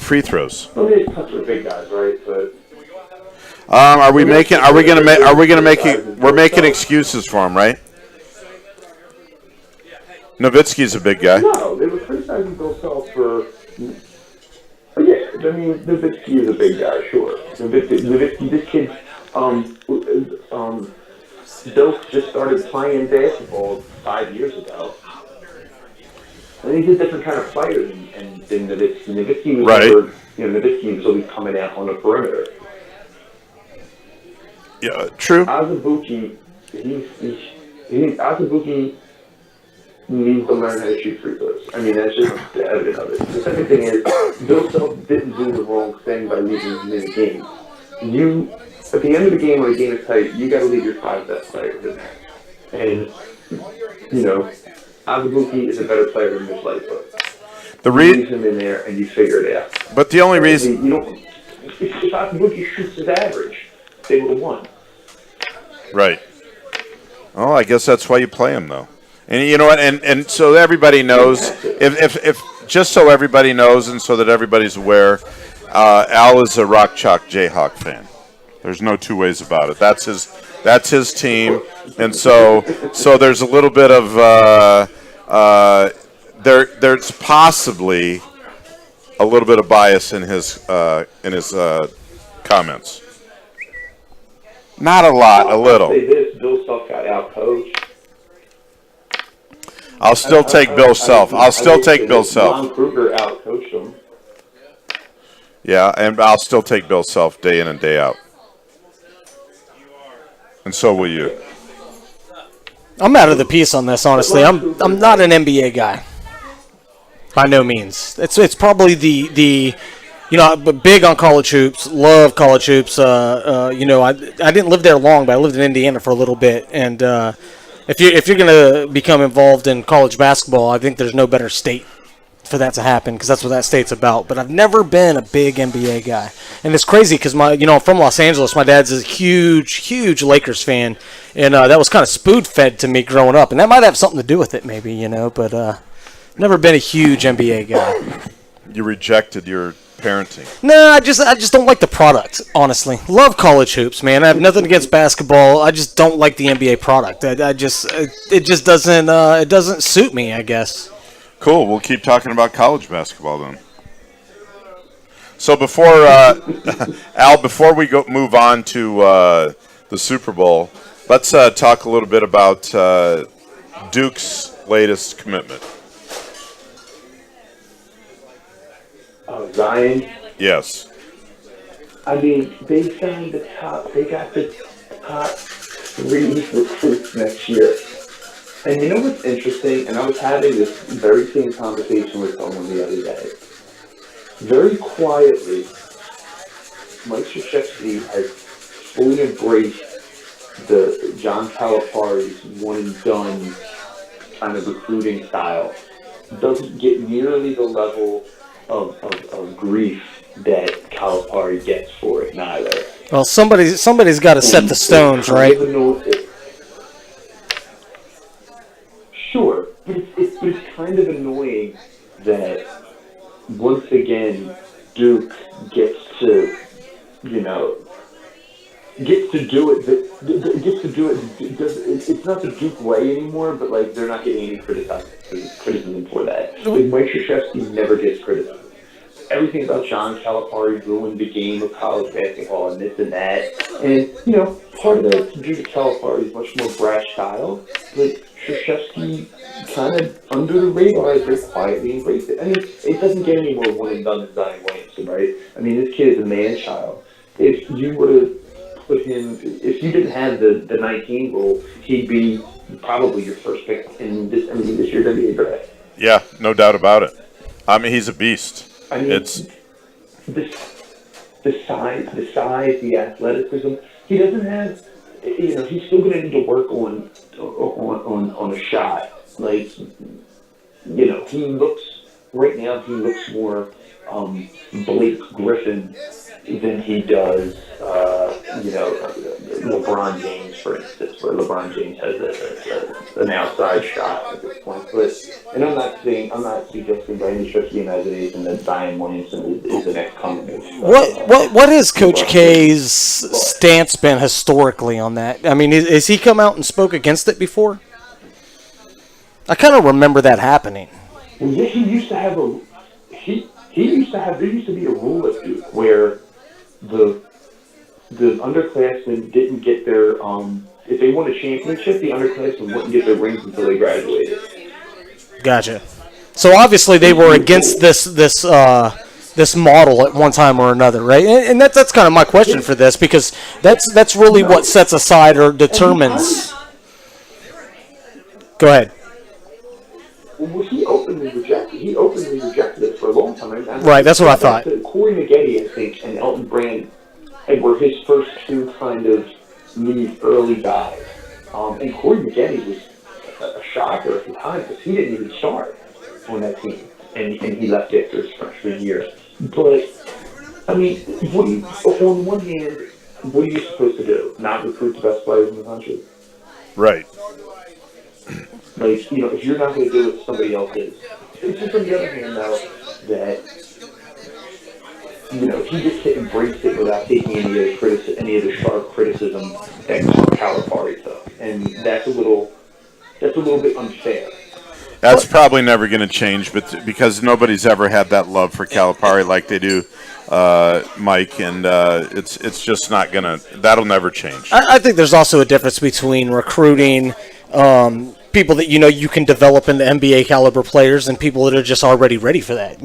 free throws. Well, they touch the big guys, right? But we're making excuses for him, right? Nowitzki's a big guy. No, they were criticizing Bill Self for. Yeah, I mean, Nowitzki is a big guy, sure. Nowitzki, this kid, Bill just started playing basketball 5 years ago. And he's a different kind of player than Nowitzki. Nowitzki was right. Nowitzki was always coming out on the perimeter. Yeah, true. Azubuike, Azubuike needs to learn how to shoot free throws. I mean, that's just the evidence of it. The second thing is, Bill Self didn't do the wrong thing by leaving him in the game. At the end of the game, when the game is tight, you got to leave your 5 best players in there. And, Azubuike is a better player than Mitch Lightfoot. You leave him in there and you figure it out. But the only reason... If Azubuike shoots his average, they would have won. Right. Oh, I guess that's why you play him, though. And you know what? And so everybody knows, if just so everybody knows, and so that everybody's aware, Al is a Rock Chalk Jayhawk fan. There's no two ways about it. That's his team, and so there's a little bit of there's possibly a little bit of bias in his comments. Not a lot, a little. I'll say this: Bill Self got outcoached. I'll still take Bill Self. I'll still take Bill Self. Ron Kruger outcoached him. Yeah, and I'll still take Bill Self day in and day out. And so will you. I'm out of the piece on this, honestly. I'm not an NBA guy. By no means. It's probably the but big on college hoops. Love college hoops. I didn't live there long, but I lived in Indiana for a little bit. And if you're gonna become involved in college basketball, I think there's no better state for that to happen, because that's what that state's about. But I've never been a big NBA guy, and it's crazy because I'm from Los Angeles. My dad's a huge Lakers fan, and that was kind of spoon-fed to me growing up, and that might have something to do with it, maybe, but never been a huge NBA guy. You rejected your parenting. No, I just don't like the product, honestly. Love college hoops, man. I have nothing against basketball. I just don't like the NBA product. It just doesn't suit me, I guess. Cool. We'll keep talking about college basketball then. So before Al, before we move on to the Super Bowl, let's talk a little bit about Duke's latest commitment. Zion. Yes. I mean, they got the top 3 recruits next year. And you know what's interesting? And I was having this very same conversation with someone the other day. Very quietly, Mike Krzyzewski has fully embraced the John Calipari's one-and-done kind of recruiting style. Doesn't get nearly the level of grief that Calipari gets for it neither. Well, somebody's got to set the stones, right? Sure, but it's kind of annoying that once again Duke gets to do it. It's not the Duke way anymore, but like they're not getting any criticism for that. Like, Mike Krzyzewski never gets criticism. Everything about John Calipari ruined the game of college basketball and this and that. And part of that to do to Calipari's much more brash style, but Krzyzewski kind of under the radar has very quietly embraced it. I mean, it doesn't get any more one and done than Zion Williamson, right? I mean, this kid is a man-child. If you were to put him, if you didn't have the 19 rule, he'd be probably your first pick in this year's NBA draft. Yeah, no doubt about it. I mean, he's a beast. I mean, it's the size, the athleticism. He doesn't have. He's still going to need to work on a shot. Like, he looks right now. He looks more Blake Griffin than he does, LeBron James, for instance, where LeBron James has an outside shot at this point. And I'm not suggesting by any stretch of the imagination that Zion Williamson is the next coming. What is Coach K's stance been historically on that? I mean, has he come out and spoke against it before? I kind of remember that happening. Well, yeah, there used to be a rule at Duke where the underclassmen didn't get their if they won a championship, the underclassmen wouldn't get their rings until they graduated. Gotcha. So obviously they were against this model at one time or another, right? And that's kind of my question for this, because that's really what sets aside or determines. Go ahead. Well, he openly rejected it for a long time. Right, that's what I thought. Corey Maggette, I think, and Elton Brand were his first two kind of leave early guys. And Corey Maggette was a shocker at the time because he didn't even start on that team, and he left after his freshman year. But I mean, on one hand, what are you supposed to do? Not recruit the best players in the country? Right. Like, if you're not going to do it, somebody else is. It's just on the other hand, though, that, he just embraced it without taking any of the sharp criticism that Calipari took. And that's a little bit unfair. That's probably never going to change, but because nobody's ever had that love for Calipari like they do, Mike, and it's just not going to. That'll never change. I think there's also a difference between recruiting people that you can develop into NBA caliber players and people that are just already ready for that.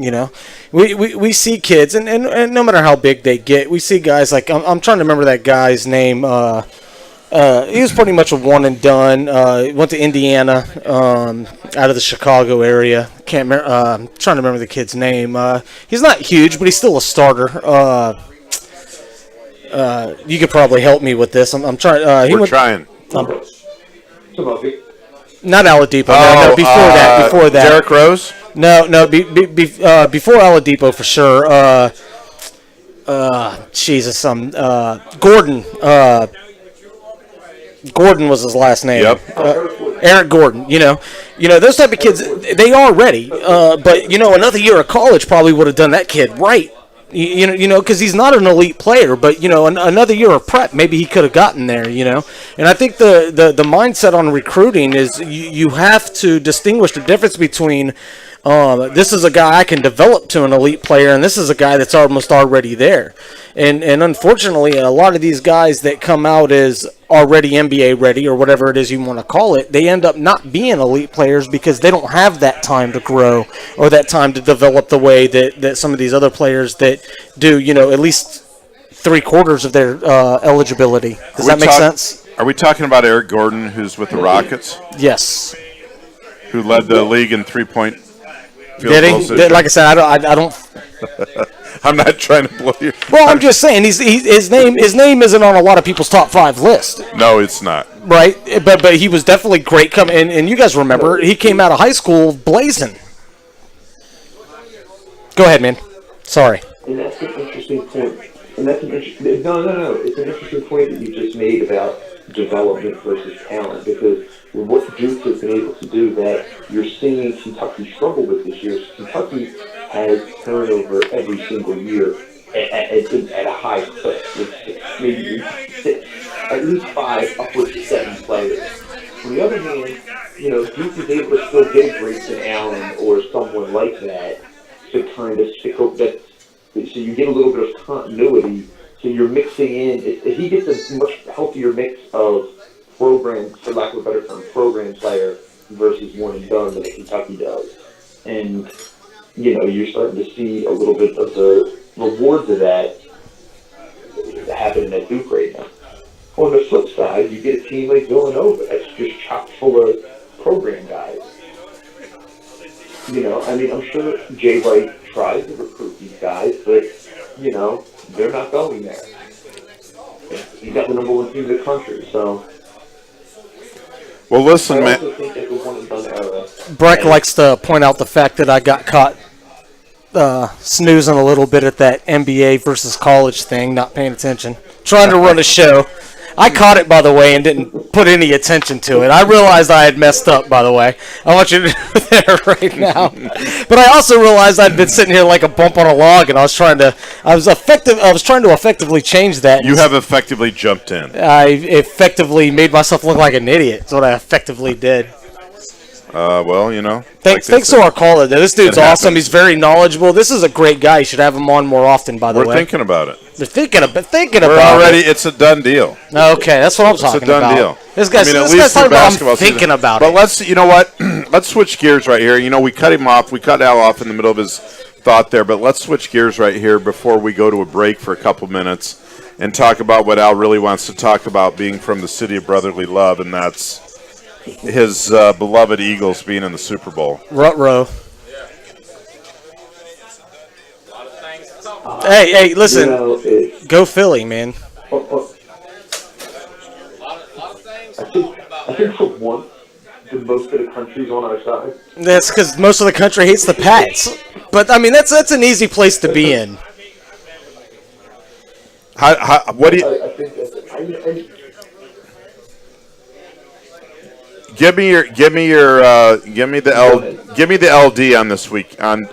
We see kids, and no matter how big they get, we see guys like I'm trying to remember that guy's name. He was pretty much a one and done. Went to Indiana, out of the Chicago area. Can't remember. I'm trying to remember the kid's name. He's not huge, but he's still a starter. You could probably help me with this. I'm trying. We're trying. Not Oladipo. No, before that. Derrick Rose. No. Before Oladipo for sure. Jesus, Gordon. Gordon was his last name. Yep. Eric Gordon. Those type of kids, they are ready. But another year of college probably would have done that kid right. Because he's not an elite player, but another year of prep, maybe he could have gotten there. And I think the mindset on recruiting is you have to distinguish the difference between this is a guy I can develop to an elite player, and this is a guy that's almost already there. And unfortunately, a lot of these guys that come out as already NBA ready, or whatever it is you want to call it, they end up not being elite players because they don't have that time to grow or that time to develop the way that some of these other players that do, at least 3/4 of their eligibility. Does that make sense? Are we talking about Eric Gordon, who's with the Rockets? Yes. Who led the league in 3-point field Did goals? he? Like I said, I don't. I'm not trying to blow you. Well, I'm just saying his name isn't on a lot of people's top 5 list. No, it's not. Right, but he was definitely great coming. And you guys remember he came out of high school blazing. Go ahead, man. Sorry. And that's an interesting point. And that's no. It's an interesting point that you just made about development versus talent, because what Duke has been able to do that you're seeing Kentucky struggle with this year. Kentucky has turnover every single year at a high clip, with maybe 6, at least 5, upwards to 7 players. On the other hand, Duke is able to still get Grayson Allen or someone like that to kind of stick up that, so you get a little bit of continuity. So you're mixing in. He gets a much healthier mix of program, for lack of a better term, program player versus one and done than Kentucky does. And you're starting to see a little bit of the rewards of that happening at Duke right now. On the flip side, you get a team like Villanova that's just chock full of program guys. I'm sure Jay Wright tries to recruit these guys, but, they're not going there. He's got the number 1 team in the country, so. Well, listen, I man. also think that the one and done era. Breck likes to point out the fact that I got caught snoozing a little bit at that NBA versus college thing, not paying attention, trying to run a show. I caught it, by the way, and didn't put any attention to it. I realized I had messed up, by the way. I want you to know that right now. But I also realized I'd been sitting here like a bump on a log, and I was trying to effectively change that. You have effectively jumped in. I effectively made myself look like an idiot. That's what I effectively did. Well, Thanks to our caller, though. This dude's awesome. He's very knowledgeable. This is a great guy. You should have him on more often, by the way. We're thinking about it. They're thinking about it. It's a done deal. Okay, that's what I'm talking about. It's a done deal. This guy's talking about I'm thinking about it. But let's switch gears right here. We cut him off. We cut Al off in the middle of his thought there, but let's switch gears right here before we go to a break for a couple minutes and talk about what Al really wants to talk about, being from the city of brotherly love, and that's his beloved Eagles being in the Super Bowl. Ruh-roh. Hey, listen. Go Philly, man. I think for one, most of the country's on our side. That's because most of the country hates the Pats. But, that's an easy place to be in. What do you... I think that's... Give me the LD on this week on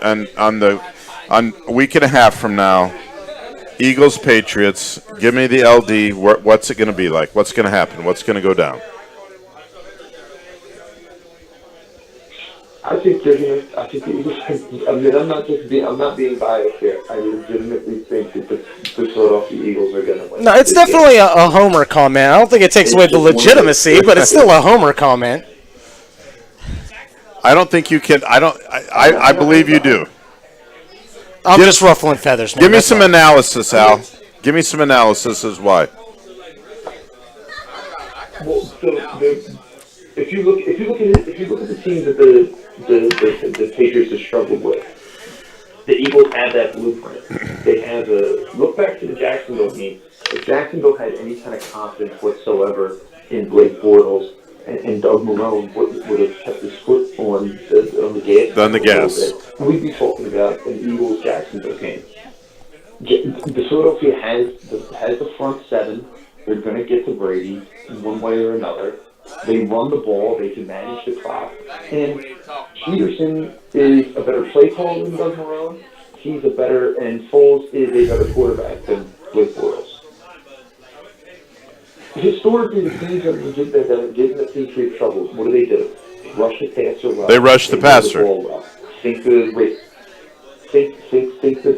a week and a half from now. Eagles Patriots. Give me the LD. What's it going to be like? What's going to happen? What's going to go down? I think they're gonna. I think the Eagles. I mean, I'm not being biased here. I legitimately think that the Philadelphia Eagles are gonna win. No, it's definitely a homer comment. I don't think it takes away the legitimacy, but it's still a homer comment. I don't think you can. I believe you do. I'm just ruffling feathers, man. Give me some analysis, Al. Give me some analysis as why. Well, if you look at the teams that the Patriots have struggled with, the Eagles have that blueprint. They have look back to the Jacksonville game. If Jacksonville had any kind of confidence whatsoever in Blake Bortles and Doug Marrone would have kept his foot on the gas. On the gas. We'd be talking about an Eagles-Jacksonville game. The Philadelphia has the front seven. They're going to get to Brady in one way or another. They run the ball. They can manage the clock. And Peterson is a better play caller than Doug Marrone. And Foles is a better quarterback than Blake Bortles. Historically, the teams that are getting the Patriots trouble, what do? Rush the passer well. They rush the passer. The ball well. Think the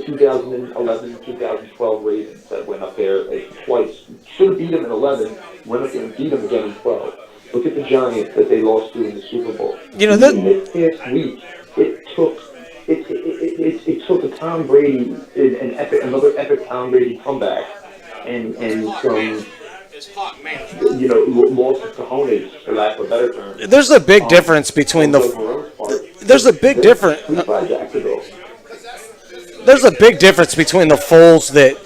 2011-2012 Ravens that went up there twice. Should have beat them in 11. Went up there and beat them again in 12. Look at the Giants that they lost to in the Super Bowl. You know, that this past week, it took a Tom Brady, another epic Tom Brady comeback, and some. Lost to cojones, for lack of a better term. there's a big difference between the. There's a big difference. There's a big difference between the Foles that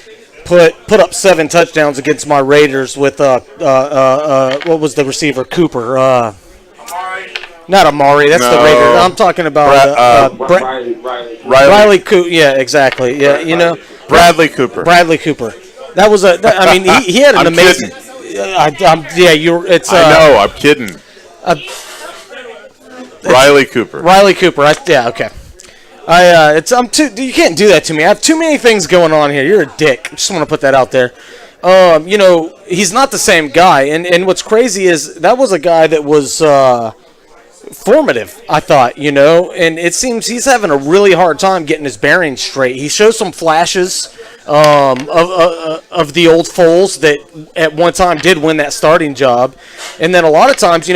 put up 7 touchdowns against my Raiders with what was the receiver, Cooper? Not Amari. That's the Raiders. I'm talking about Riley Cooper. Yeah, exactly. Yeah, Bradley Cooper. Bradley Cooper. That was he had an amazing. It's. I know. I'm kidding. Riley Cooper. Riley Cooper. Okay. You can't do that to me. I have too many things going on here. You're a dick. I just want to put that out there. He's not the same guy. And what's crazy is that was a guy that was formative, I thought, and it seems he's having a really hard time getting his bearings straight. He shows some flashes of the old Foles that at one time did win that starting job. And then a lot of times,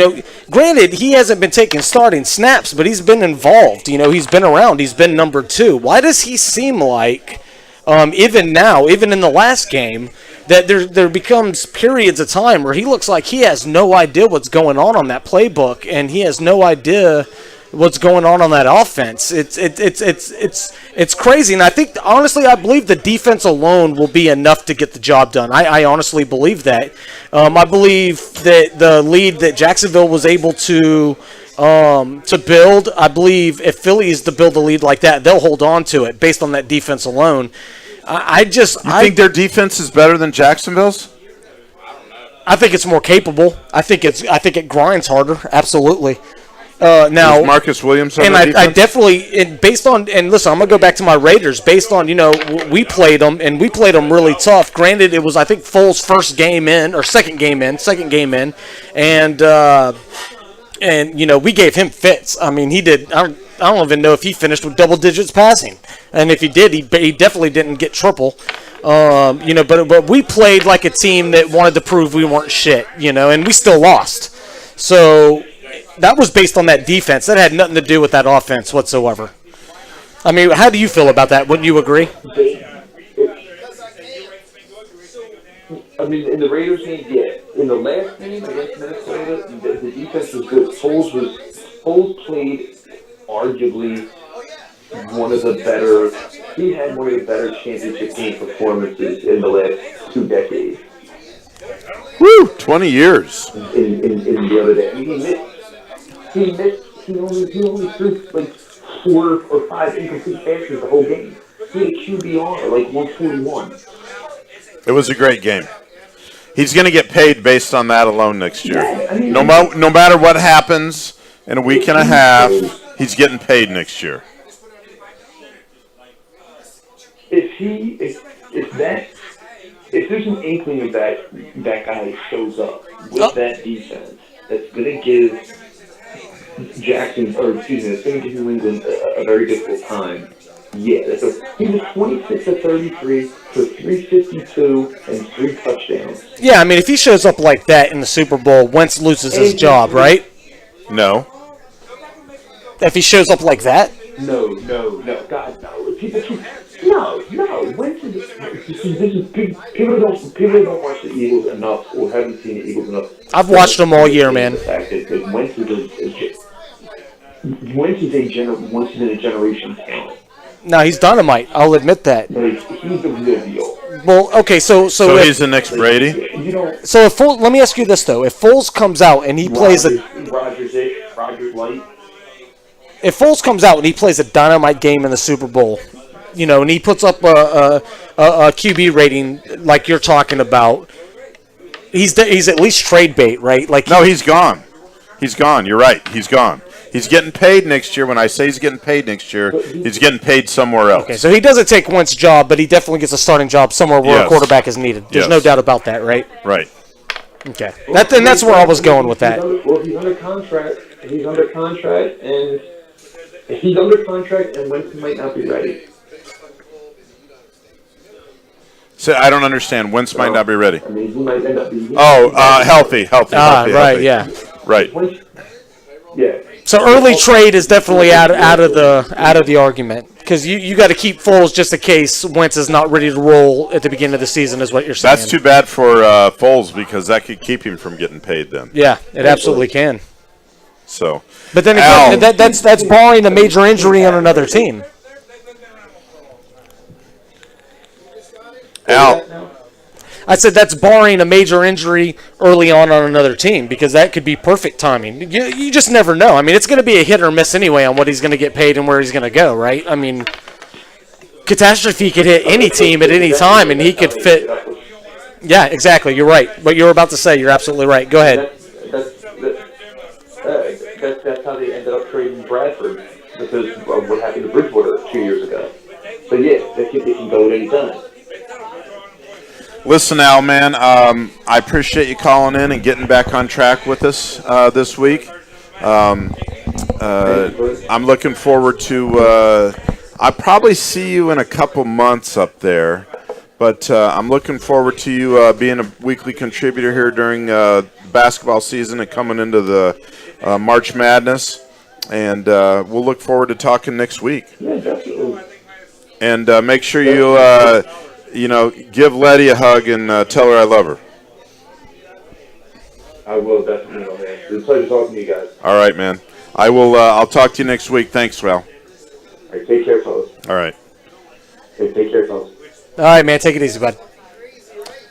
granted, he hasn't been taking starting snaps, but he's been involved. He's been around. He's been number 2. Why does he seem like, even now, even in the last game, that there becomes periods of time where he looks like he has no idea what's going on that playbook, and he has no idea what's going on that offense. It's crazy, and I think honestly, I believe the defense alone will be enough to get the job done. I honestly believe that. I believe that the lead that Jacksonville was able to build, I believe if Philly is to build a lead like that, they'll hold on to it based on that defense alone. I think their defense is better than Jacksonville's? I think it's more capable. I think it grinds harder. Absolutely. Now is Marcus Williams on and I definitely based on listen, I'm gonna go back to my Raiders based on we played them and we played them really tough. Granted, it was I think Foles' second game in, and we gave him fits. I mean, he did. I don't even know if he finished with double digits passing, and if he did, he definitely didn't get triple. But we played like a team that wanted to prove we weren't shit, and we still lost. So that was based on that defense. That had nothing to do with that offense whatsoever. I mean, how do you feel about that? Wouldn't you agree? I mean, in the Raiders game, yeah. In the last game against Minnesota, the defense was good. Foles played arguably one of the better. He had one of the better championship game performances in the last 2 decades. Woo! 20 years. In the other day, I mean, he only threw like 4 or 5 incomplete passes the whole game. He had a QBR like 141. It was a great game. He's going to get paid based on that alone next year. Yeah, I mean, no matter what happens in a week and a half, he's getting paid next year. If there's an inkling of that guy shows up with that defense, that's going to give Jackson, or excuse me, it's going to give New England a very difficult time. Yeah, so he was 26 of 33 for 352 and 3 touchdowns. Yeah, I mean, if he shows up like that in the Super Bowl, Wentz loses his job, right? No. If he shows up like that? No, God, no. No. Wentz is, people don't watch the Eagles enough or haven't seen the Eagles enough. I've watched them all year, man. The fact that Wentz is a generation talent. No, he's dynamite. I'll admit that. Like, he's the real deal. Well, okay, so he's the next Brady. So if let me ask you this though: if Foles comes out and he plays Rodgers Light. If Foles comes out and he plays a dynamite game in the Super Bowl, and he puts up a QB rating like you're talking about, he's at least trade bait, right? Like no, he's gone. He's gone. You're right. He's gone. He's getting paid next year. When I say he's getting paid next year, he's getting paid somewhere else. Okay, so he doesn't take Wentz's job, but he definitely gets a starting job somewhere where a quarterback is needed. There's no doubt about that, right? Right. Okay. That's where I was going with that. He's under contract. He's under contract, and he's under contract, and Wentz might not be ready. So I don't understand. Wentz might not be ready. I mean, he might end up being healthy. Right. Yeah. Right. Yeah. So early trade is definitely out of the argument because you got to keep Foles just in case Wentz is not ready to roll at the beginning of the season, is what you're saying. That's too bad for Foles because that could keep him from getting paid then. Yeah, it absolutely can. So, but then again, that's barring a major injury on another team. Al. I said that's barring a major injury early on another team because that could be perfect timing. You just never know. I mean, it's going to be a hit or miss anyway on what he's going to get paid and where he's going to go, right? I mean, catastrophe could hit any team at any time, and he could fit. Yeah, exactly. You're right. What you were about to say, you're absolutely right. Go ahead. That's how they ended up trading Bradford because of what happened to Bridgewater 2 years ago. But yeah, they can go at any time. Listen, Al, man, I appreciate you calling in and getting back on track with us this week. I'm looking forward to I'll probably see you in a couple months up there, but I'm looking forward to you being a weekly contributor here during basketball season and coming into the March Madness, and we'll look forward to talking next week. Yeah, definitely. And make sure you give Letty a hug and tell her I love her. I will definitely, man. It's a pleasure talking to you guys. All right, man. I will. I'll talk to you next week. Thanks, Val. All right, take care, fellas. All right. Okay, take care, fellas. All right, man. Take it easy, bud.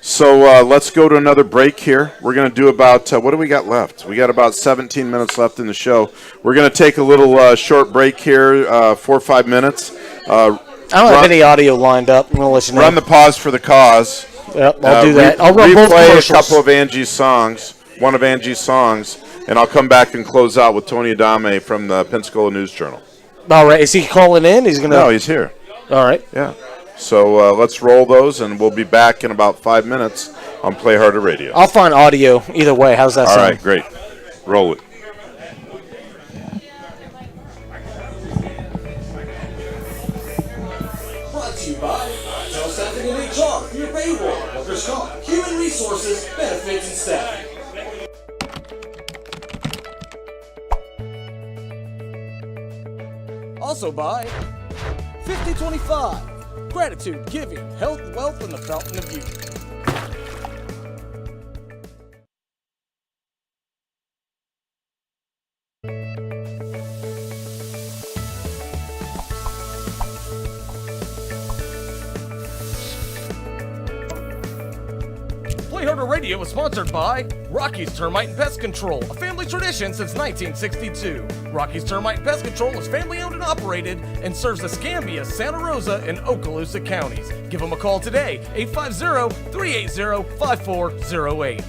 So let's go to another break here. We're going to do about, what do we got left? We got about 17 minutes left in the show. We're going to take a little short break here, 4 or 5 minutes. I don't have any audio lined up. I'm going to let you know. Run the pause for the cause. Yep, I'll do that. I'll run both replay commercials. a couple of Angie's songs, one of Angie's songs, and I'll come back and close out with Tony Adame from the Pensacola News Journal. All right. Is he calling in? He's gonna. No, he's here. All right. Yeah. So let's roll those, and we'll be back in about 5 minutes on Play Harder Radio. I'll find audio either way. How's that sound? All right, great. Roll it. Brought to you by Tell Staffing and HR, your payroll, workers' comp, human resources, benefits, and staffing. Also by 5025. Gratitude, giving, health, wealth, and the fountain of youth. Play Harder Radio is sponsored by Rocky's Termite and Pest Control, a family tradition since 1962. Rocky's Termite and Pest Control is family owned and operated and serves the Escambia, Santa Rosa, and Okaloosa counties. Give them a call today, 850-380-5408.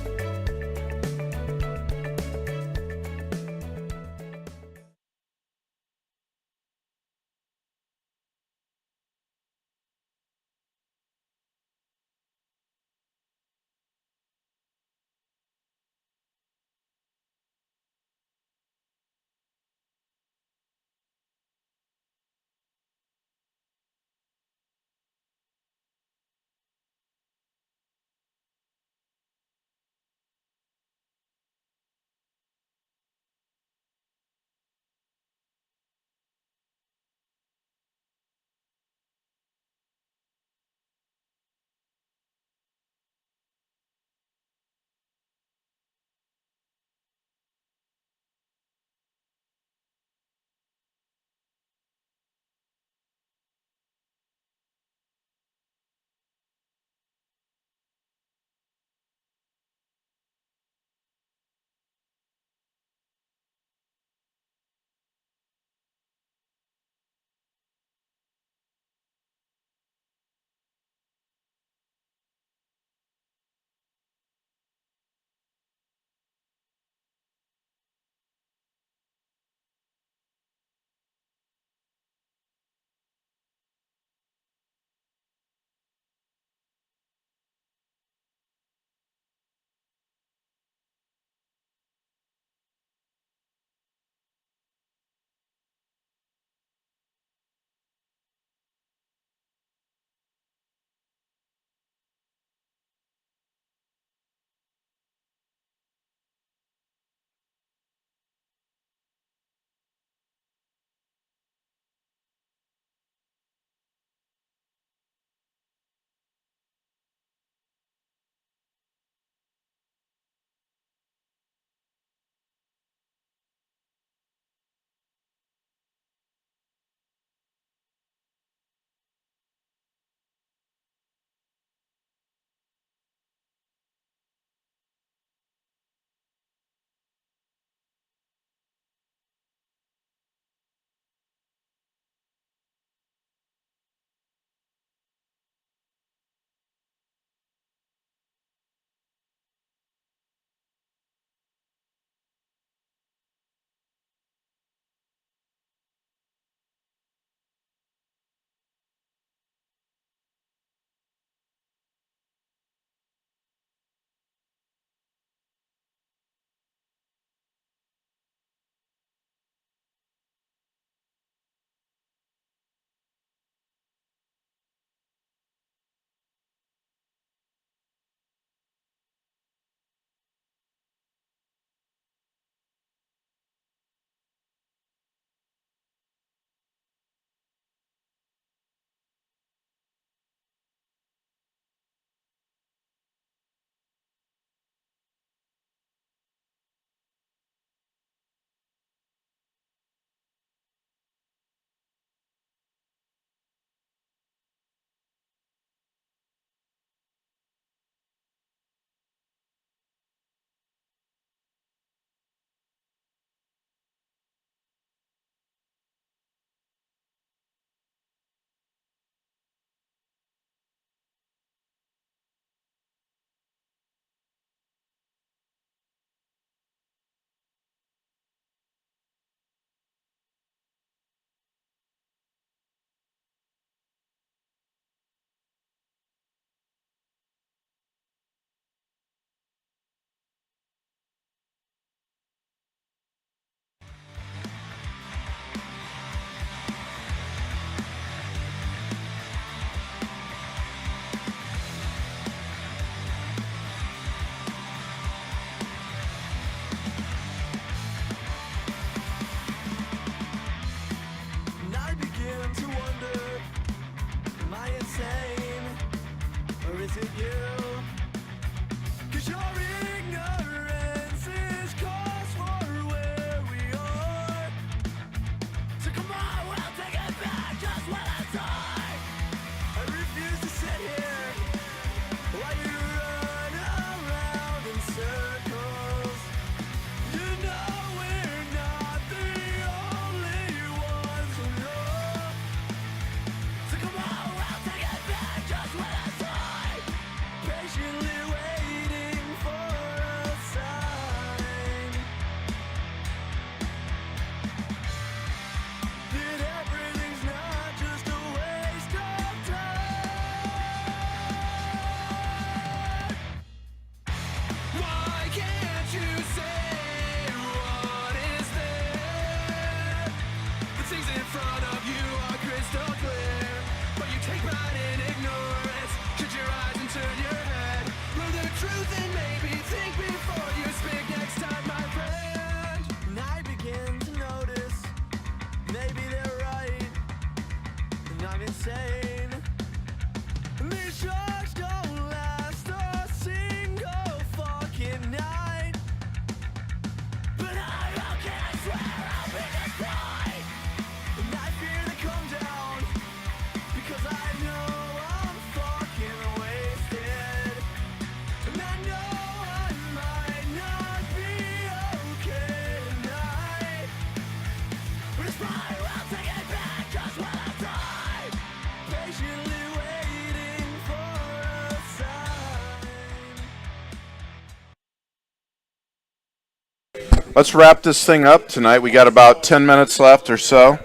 let's wrap this thing up tonight. We got about 10 minutes left or so.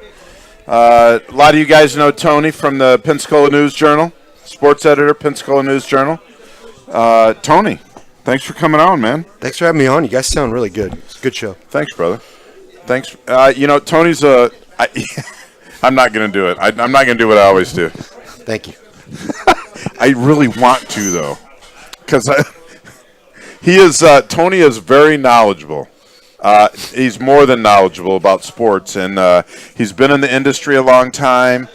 A lot of you guys know Tony from the Pensacola News Journal, sports editor, Pensacola News Journal. Tony, thanks for coming on, man. Thanks for having me on. You guys sound really good. It's a good show. Thanks, brother. Thanks. Tony's I'm not going to do it. I'm not going to do what I always do. Thank you. I really want to, though, because Tony is very knowledgeable. He's more than knowledgeable about sports, and he's been in the industry a long time.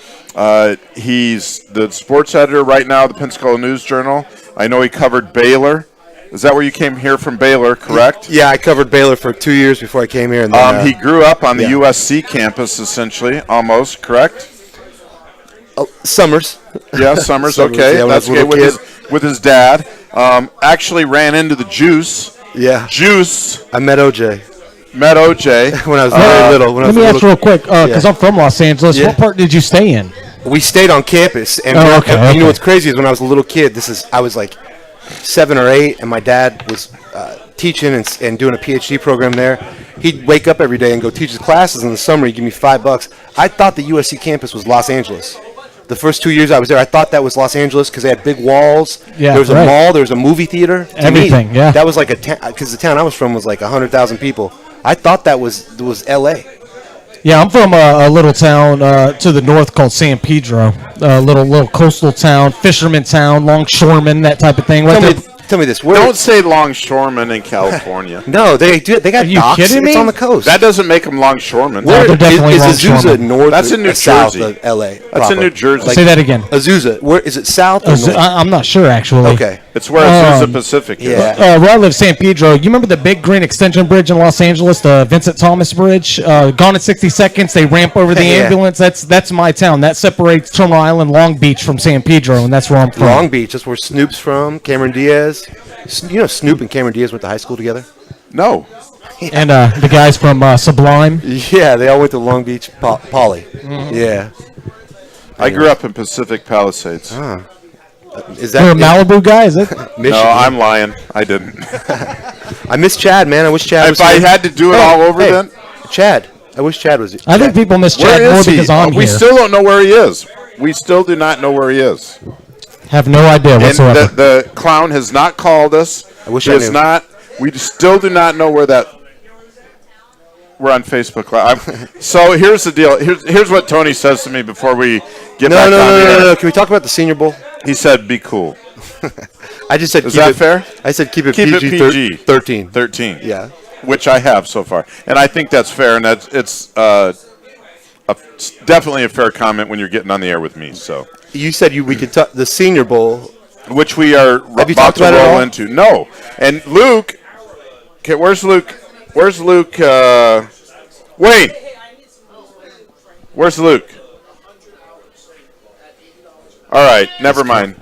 He's the sports editor right now of the Pensacola News Journal. I know he covered Baylor. Is that where you came here from, Baylor, correct? Yeah, I covered Baylor for 2 years before I came here. And then, he grew up on the USC campus, essentially, almost, correct? Summers. Yeah, Summers, okay. Yeah, that's good with his dad. Actually ran into the Juice. Yeah. Juice. I met OJ. Met OJ. When I was very little. Let me ask real quick, because I'm from Los Angeles. Yeah. What part did you stay in? We stayed on campus. And you know what's crazy is when I was a little kid, I was like 7 or 8, and my dad was teaching and doing a PhD program there. He'd wake up every day and go teach his classes. In the summer, he'd give me $5. I thought the USC campus was Los Angeles. The first 2 years I was there, I thought that was Los Angeles because they had big walls. Yeah, there was a mall. There was a movie theater. Everything, yeah. That was like because the town I was from was like 100,000 people. I thought that was L.A. Yeah, I'm from a little town to the north called San Pedro. A little coastal town, fisherman town, longshoreman, that type of thing. Tell me this. Don't say longshoremen in California. No, they do. They got Are you docks. kidding me? It's on the coast. That doesn't make them longshoremen. They're definitely is Azusa longshoremen. north? That's in New south Jersey. of L.A. That's proper? in New Jersey. Say that again. Azusa. Where is it? South or north? I'm not sure, actually. Okay. It's where Azusa Pacific is. Yeah. Where I live, San Pedro. You remember the big green extension bridge in Los Angeles, the Vincent Thomas Bridge? Gone in 60 seconds. They ramp over the Yeah. ambulance. That's my town. That separates Terminal Island, Long Beach from San Pedro, and that's where I'm from. Long Beach. That's where Snoop's from. Cameron Diaz. You know Snoop and Cameron Diaz went to high school together? No. And the guys from Sublime. Yeah, they all went to Long Beach Poly. Mm-hmm. Yeah. I grew up in Pacific Palisades. Is You're a that Malibu guy, is it? No, I'm lying. I didn't. I miss Chad, man. I wish Chad was If I here. had to do it all over then. Chad. I wish Chad was here. I think people miss Chad Where more is he? because I'm We here. still don't know where he is. We still do not know where he is. Have no idea And whatsoever. the clown has not called us. I wish he I has knew. not. We still do not know where that. We're on Facebook Live. So here's the deal. Here's what Tony says to me before we get back on the air. No. Can we talk about the Senior Bowl? He said, "Be cool." I just said Is keep that it fair? I said keep it Keep it PG, PG. 13. 13. Yeah. Which I have so far, and I think that's fair, and it's definitely a fair comment when you're getting on the air with me. So, You said we could talk the Senior Bowl. which we are Have you about talked to about it roll all? into. No, and Luke. Okay, where's Luke? Where's Luke? Wait. Where's Luke? All right, never mind.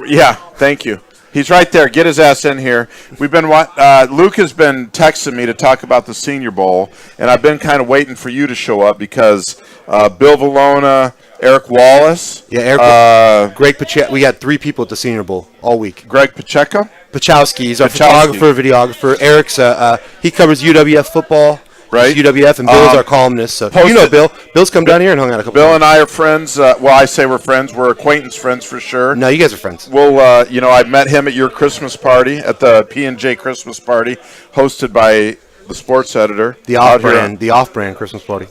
Yeah, thank you. He's right there. Get his ass in here. We've been Luke has been texting me to talk about the Senior Bowl, and I've been kind of waiting for you to show up because Bill Valona, Eric Wallace, Greg Pacheco. We had 3 people at the Senior Bowl all week. Greg Pacheco, Pachowski. He's our Pachowski. photographer, videographer. Eric's he covers UWF football. Right. He's UWF, and Bill's our columnist. So you know Bill. Bill's come down here and hung out a couple Bill times. and I are friends. Well, I say we're friends. We're acquaintance friends for sure. No, you guys are friends. Well, I met him at your Christmas party, at the P&J Christmas party, hosted by the sports editor. The off-brand Christmas party.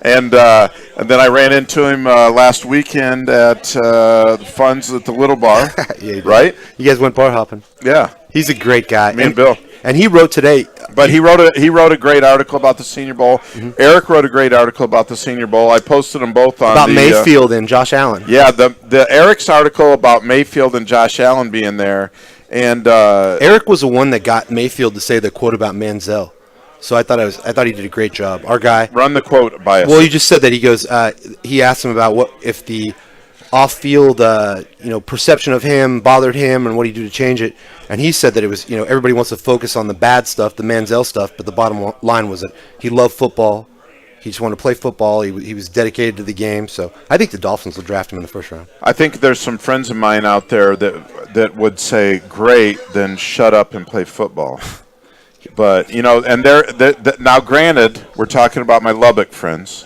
and then I ran into him last weekend at Funds at the Little Bar. Yeah, right? You guys went bar hopping. Yeah. He's a great guy. Me and Bill. And he wrote today. But he wrote a great article about the Senior Bowl. Mm-hmm. Eric wrote a great article about the Senior Bowl. I posted them both on about Mayfield and Josh Allen. Yeah, the Eric's article about Mayfield and Josh Allen being there, and Eric was the one that got Mayfield to say the quote about Manziel. So I thought he did a great job. Our guy. Run the quote by us. Well, you just said that. He goes. He asked him about what if the off-field, perception of him bothered him, and what he do to change it. And he said that it was, everybody wants to focus on the bad stuff, the Manziel stuff, but the bottom line was that he loved football. He just wanted to play football. He was dedicated to the game. So I think the Dolphins will draft him in the first round. I think there's some friends of mine out there that would say, "Great, then shut up and play football." But and they're now. Granted, we're talking about my Lubbock friends.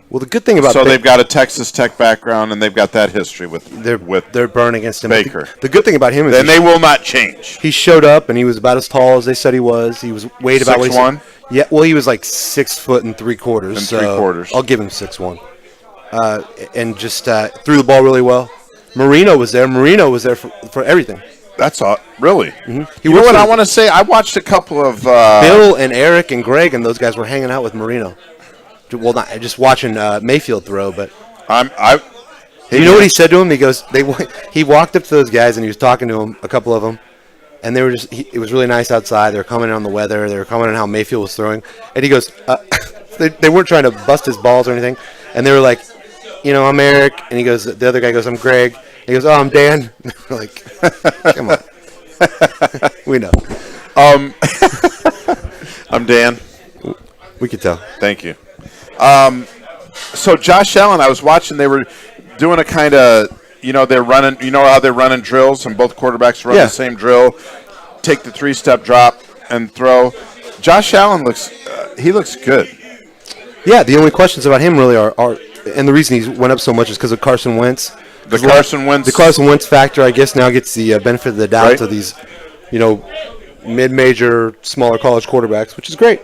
Well, the good thing about they've got a Texas Tech background and they've got that history with their burn against him. Baker. The good thing about him is they will not change. He showed up and he was about as tall as they said he was. He was weighed about 6'1". Yeah, well, he was like 6 foot and 3/4. And 3/4. I'll give him 6'1". And just threw the ball really well. Marino was there. Marino was there for everything. That's all. Really? Mm-hmm. You know what I want to say? I watched a couple of Bill and Eric and Greg and those guys were hanging out with Marino. Well, not just watching Mayfield throw, but you know what he said to him? He goes, he walked up to those guys and he was talking to them, a couple of them, and they were it was really nice outside. They were commenting on the weather. They were commenting on how Mayfield was throwing, and he goes, they weren't trying to bust his balls or anything, and they were like, I'm Eric, and he goes, the other guy goes, I'm Greg. And he goes, oh, I'm Dan. We're like, come on, we know. I'm Dan. We could tell. Thank you. So Josh Allen, I was watching. They were doing a kind of, they're running. You know how they're running drills, and both quarterbacks run the same drill. Take the 3-step drop and throw. Josh Allen looks good. Yeah, the only questions about him really are and the reason he went up so much is because of Carson Wentz. The Carson Wentz factor, I guess, now gets the benefit of the doubt to these, mid-major, smaller college quarterbacks, which is great.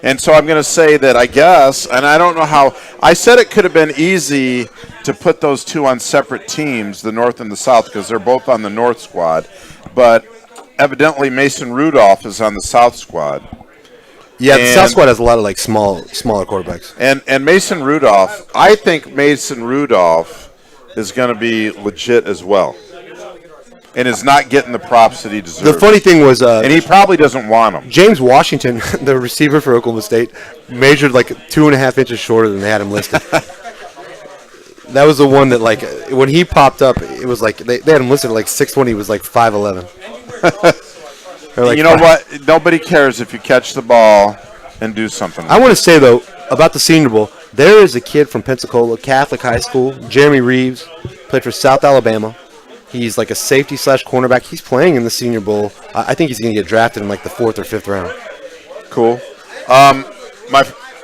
And so I'm going to say that I guess, and I don't know how, I said it could have been easy to put those two on separate teams, the North and the South, because they're both on the North squad. But evidently Mason Rudolph is on the South squad. Yeah, the South squad has a lot of smaller quarterbacks. And Mason Rudolph, I think Mason Rudolph is going to be legit as well. And is not getting the props that he deserves. The funny thing was... and he probably doesn't want them. James Washington, the receiver for Oklahoma State, measured 2.5 inches shorter than they had him listed. That was the one that, when he popped up, it was they had him listed at 6'1". He was 5'11". You know what? Nobody cares if you catch the ball and do something. I want to say, though, about the Senior Bowl, there is a kid from Pensacola, Catholic High School, Jeremy Reeves, played for South Alabama. He's a safety/cornerback. He's playing in the Senior Bowl. I think he's going to get drafted in the 4th or 5th round. Cool.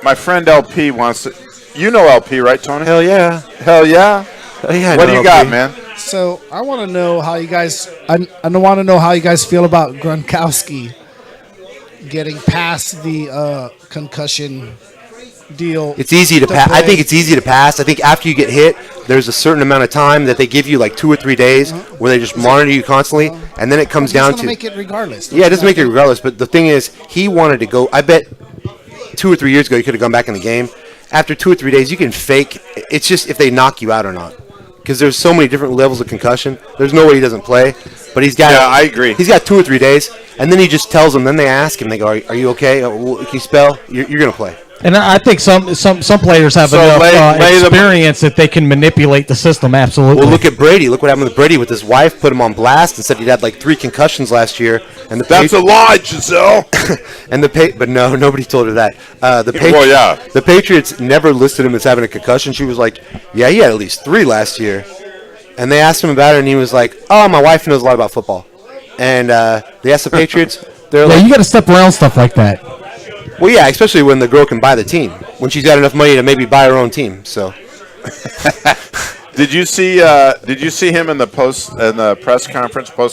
My friend LP wants to. You know LP, right, Tony? Hell yeah. Hell yeah. What do you got, man? So I want to know how you guys. I want to know how you guys feel about Gronkowski getting past the concussion deal. It's easy to pass. I think it's easy to pass. I think after you get hit, there's a certain amount of time that they give you, 2 or 3 days, where they just monitor you constantly, and then it comes down to make it regardless. Yeah, it doesn't make it regardless. But the thing is, he wanted to go. I bet 2 or 3 years ago he could have gone back in the game. After 2 or 3 days, you can fake. It's just if they knock you out or not, because there's so many different levels of concussion. There's no way he doesn't play. But he's got. Yeah, I agree. He's got 2 or 3 days, and then he just tells them. Then they ask him. They go, "Are you okay? Can you spell? You're going to play." And I think some players have enough experience that they can manipulate the system. Absolutely. Well, look at Brady. Look what happened with Brady with his wife. Put him on blast and said he'd had 3 concussions last year. And that's a lie, Giselle. But no, nobody told her that. Well, yeah. The Patriots never listed him as having a concussion. She was like, "Yeah, he had at least 3 last year." And they asked him about it, and he was like, "Oh, my wife knows a lot about football." And they asked the Patriots. They're you got to step around stuff like that. Well, yeah, especially when the girl can buy the team, when she's got enough money to maybe buy her own team. So, Did you see him in the post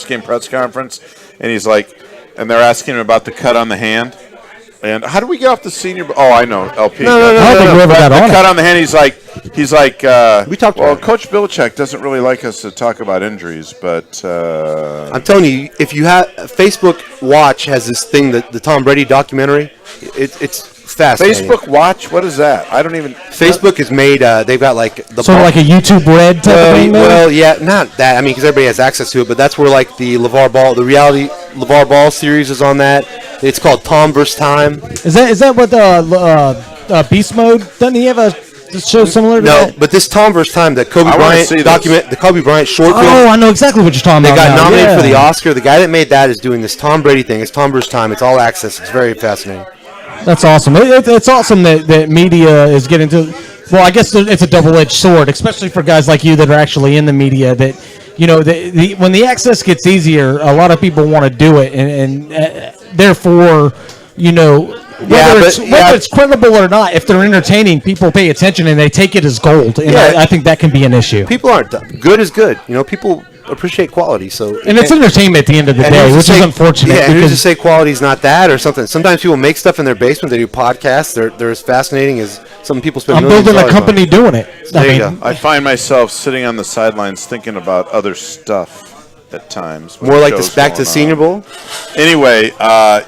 game press conference, and he's and they're asking him about the cut on the hand, and how do we get off the Senior? Oh, I know, LP. No. The cut on the hand. He's like. We talked. Well, Coach Belichick doesn't really like us to talk about injuries, but I'm telling you, if you have Facebook Watch has this thing, the Tom Brady documentary. It's fascinating. Facebook Watch, what is that? I don't even. Facebook is made. They've got the sort of like a YouTube Red type of thing. Well, yeah, not that. I mean, because everybody has access to it, but that's where the the reality LeVar Ball series is on that. It's called Tom vs. Time. Is that what Beast Mode? Doesn't he have a show similar to that? No, but this Tom vs. Time, the Kobe Bryant document, the Kobe Bryant short film. Oh, I know exactly what you're talking about. They got nominated for the Oscar. The guy that made that is doing this Tom Brady thing. It's Tom vs. Time. It's all access. It's very fascinating. That's awesome. It's awesome that media is getting to. Well, I guess it's a double-edged sword, especially for guys like you that are actually in the media. That when the access gets easier, a lot of people want to do it, and therefore, whether it's credible or not, if they're entertaining, people pay attention and they take it as gold. And I think that can be an issue. People aren't good is good. People appreciate quality. So and it's entertainment at the end of the day, which is unfortunate. Yeah, and who's to say quality's not that or something? Sometimes people make stuff in their basement. They do podcasts. They're as fascinating as some people spend. I'm building a company doing it. I find myself sitting on the sidelines thinking about other stuff at times. More like back to Senior Bowl. Anyway,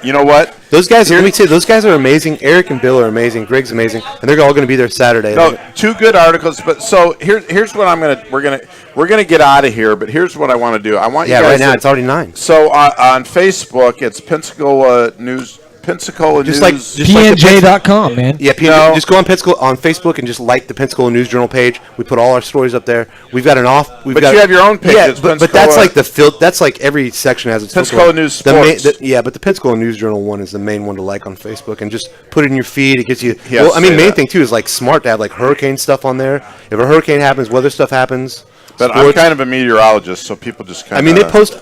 you know what? Those guys. Let me say, those guys are amazing. Eric and Bill are amazing. Greg's amazing, and they're all going to be there Saturday. No, two good articles. But so here's what we're gonna get out of here. But here's what I want to do. I want you guys. Right now it's already 9. So on Facebook, it's Pensacola News. Pensacola just News. Like PNJ.com, man. Yeah, PNJ, just go on Pensacola on Facebook and just like the Pensacola News Journal page. We put all our stories up there. We've got you have your own page. Yeah, but that's like that's like every section has its Pensacola News Sports. But the Pensacola News Journal one is the main one to like on Facebook, and just put it in your feed. It gets you. Main thing too is like smart to have like hurricane stuff on there. If a hurricane happens, weather stuff happens. But I'm kind of a meteorologist, so people just kind of. They post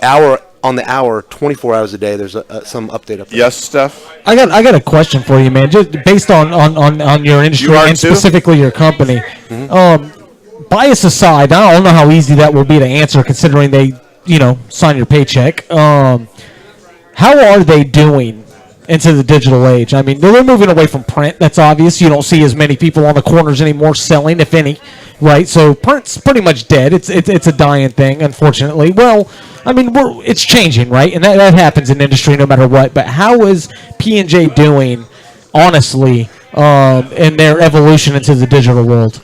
on the hour, 24 hours a day. There's some update up there. Yes, Steph? I got a question for you, man. Just based on your industry and specifically your company. Mm-hmm. Bias aside, I don't know how easy that will be to answer considering they, sign your paycheck. How are they doing into the digital age? I mean, they're moving away from print. That's obvious. You don't see as many people on the corners anymore selling, if any. Right, so print's pretty much dead. It's a dying thing, unfortunately. Well, I mean, it's changing, right? And that happens in industry no matter what. But how is P&J doing, honestly, in their evolution into the digital world?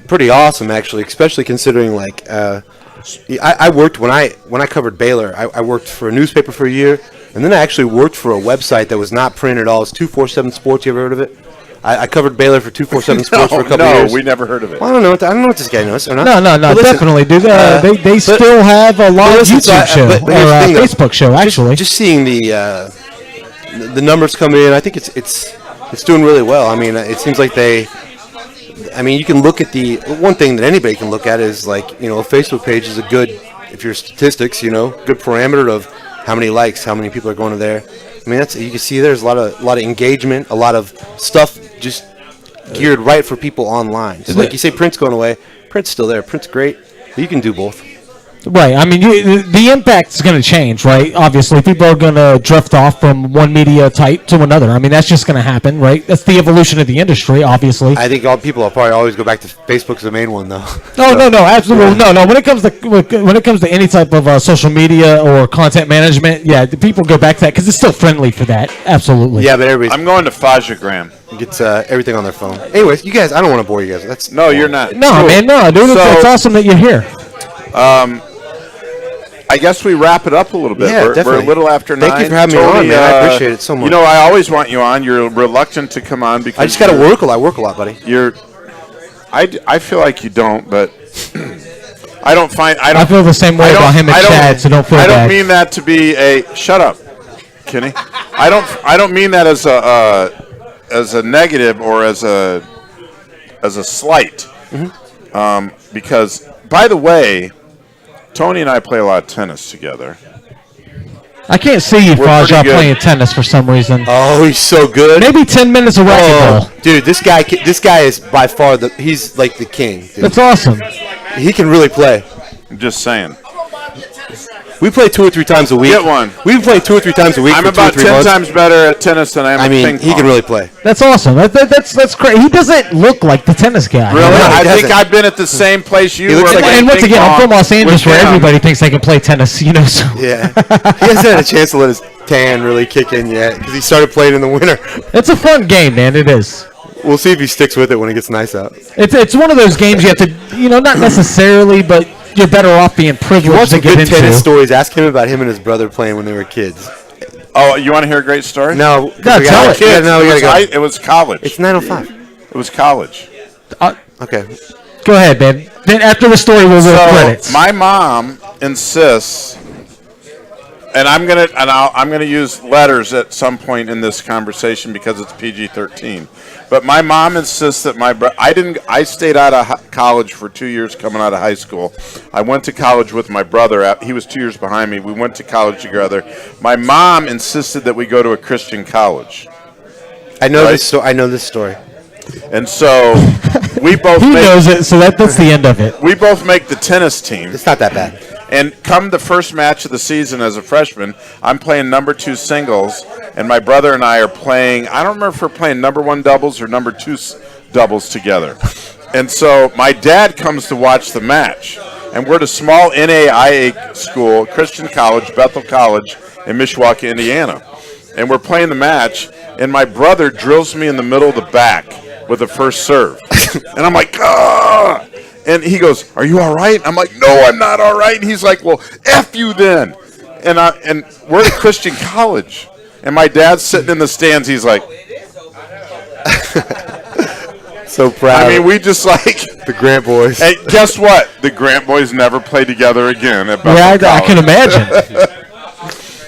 Pretty awesome, actually, especially considering I worked when I covered Baylor. I worked for a newspaper for a year, and then I actually worked for a website that was not print at all. It's 247 Sports. You ever heard of it? I covered Baylor for 247 Sports for a couple years. No, we never heard of it. Well, I don't know what this guy knows. Or not. No, definitely, dude. They still have a live YouTube show or a Facebook show, actually. Just seeing the numbers come in, I think it's doing really well. I mean, it seems like you can look at the one thing that anybody can look at is a Facebook page is a good, if your statistics, good parameter of how many likes, how many people are going to there. I mean, you can see there's a lot of engagement, a lot of stuff just geared right for people online. So like you say, print's going away. Print's still there. Print's great, but you can do both. Right. I mean, the impact's going to change, right? Obviously, people are going to drift off from one media type to another. I mean, that's just going to happen, right? That's the evolution of the industry, obviously. I think people will probably always go back to Facebook as the main one, though. No, absolutely no. When it comes to any type of social media or content management, yeah, the people go back to that because it's still friendly for that. Absolutely. Yeah, but I'm going to Fajagram. Gets everything on their phone. Anyways, you guys, I don't want to bore you guys. You're not. No, cool. Man, no, dude. It's awesome that you're here. I guess we wrap it up a little bit. Yeah, we're a little after 9. Thank you for having me on, man. I appreciate it so much. I always want you on. You're reluctant to come on because I just got to work a lot. I work a lot, buddy. I feel like you don't, but I feel the same way about him and Chad, so don't feel bad. I don't mean that to be shut up, Kenny. I don't mean that as a negative or as a slight. Mm-hmm. Because, by the way, Tony and I play a lot of tennis together. I can't see you, Faja, playing tennis for some reason. Oh, he's so good. Maybe 10 minutes of racquetball. Dude, this guy is by far he's like the king. Dude. That's awesome. He can really play. I'm just saying. We play 2 or 3 times a week. Get one. We play 2 or 3 times a week. I'm about 10 times better at tennis than I am at ping pong. He can really play. That's awesome. That's great. He doesn't look like the tennis guy. Really? I think I've been at the same place you were. And once again, I'm from Los Angeles, where everybody thinks they can play tennis. So. Yeah. He hasn't had a chance to let his tan really kick in yet because he started playing in the winter. It's a fun game, man. It is. We'll see if he sticks with it when it gets nice out. It's one of those games you have to, not necessarily, but you're better off being privileged to get into. Tennis stories. Ask him about him and his brother playing when they were kids. Oh, you want to hear a great story? No. Tell it. Yeah, no, we gotta go. It was college. It's 9:05. It was college. Okay. Go ahead, man. Then after the story, we'll roll credits. My mom insists and I'm gonna use letters at some point in this conversation because it's PG-13. But my mom insists that I stayed out of college for 2 years coming out of high school. I went to college with my brother. He was 2 years behind me. We went to college together. My mom insisted that we go to a Christian college. I know this. So I know this story. And so we both. He knows it. So that's the end of it. We both make the tennis team. It's not that bad. And come the first match of the season as a freshman, I'm playing number 2 singles, and my brother and I are playing, I don't remember if we're playing number 1 doubles or number 2 doubles together. And so my dad comes to watch the match, and we're at a small NAIA school, Christian College, Bethel College in Mishawaka, Indiana. And we're playing the match, and my brother drills me in the middle of the back with the first serve. And I'm like, ah! And he goes, "Are you all right?" I'm like, "No, I'm not all right." And he's like, "Well, F you then." And we're at a Christian college. And my dad's sitting in the stands. He's like, so proud. I mean, we just like the Grant boys. Hey, guess what? The Grant boys never play together again. At Yeah, I can imagine.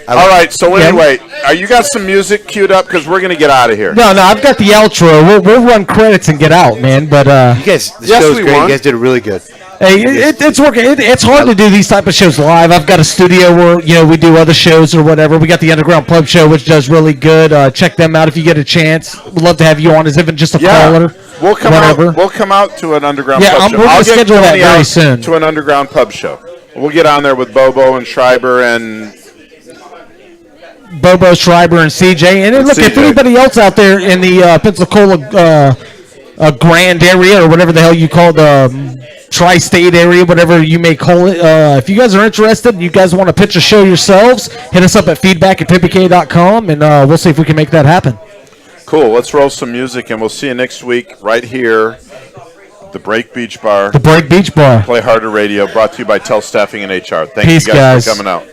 All right, so anyway, you got some music queued up because we're gonna get out of here. No, I've got the outro. We'll run credits and get out, man. But you guys, the show's great. You guys did it really good. Hey, it's working. It's hard to do these type of shows live. I've got a studio where we do other shows or whatever. We got the Underground Pub Show, which does really good. Check them out if you get a chance. We'd love to have you on as even just a caller. We'll come out. We'll come out to an Underground Pub Show. We're gonna schedule that very soon. To an Underground Pub Show. We'll get on there with Bobo and Schreiber and Schreiber and CJ. And then look, if anybody else out there in the Pensacola Grand area or whatever the hell you call the tri-state area, whatever you may call it, if you guys are interested and you guys want to pitch a show yourselves, hit us up at feedback@pimpyk.com, and we'll see if we can make that happen. Cool. Let's roll some music, and we'll see you next week right here, the Break Beach Bar. The Break Beach Bar. Play Harder Radio, brought to you by Tell Staffing and HR. Thank Peace, you guys for coming out.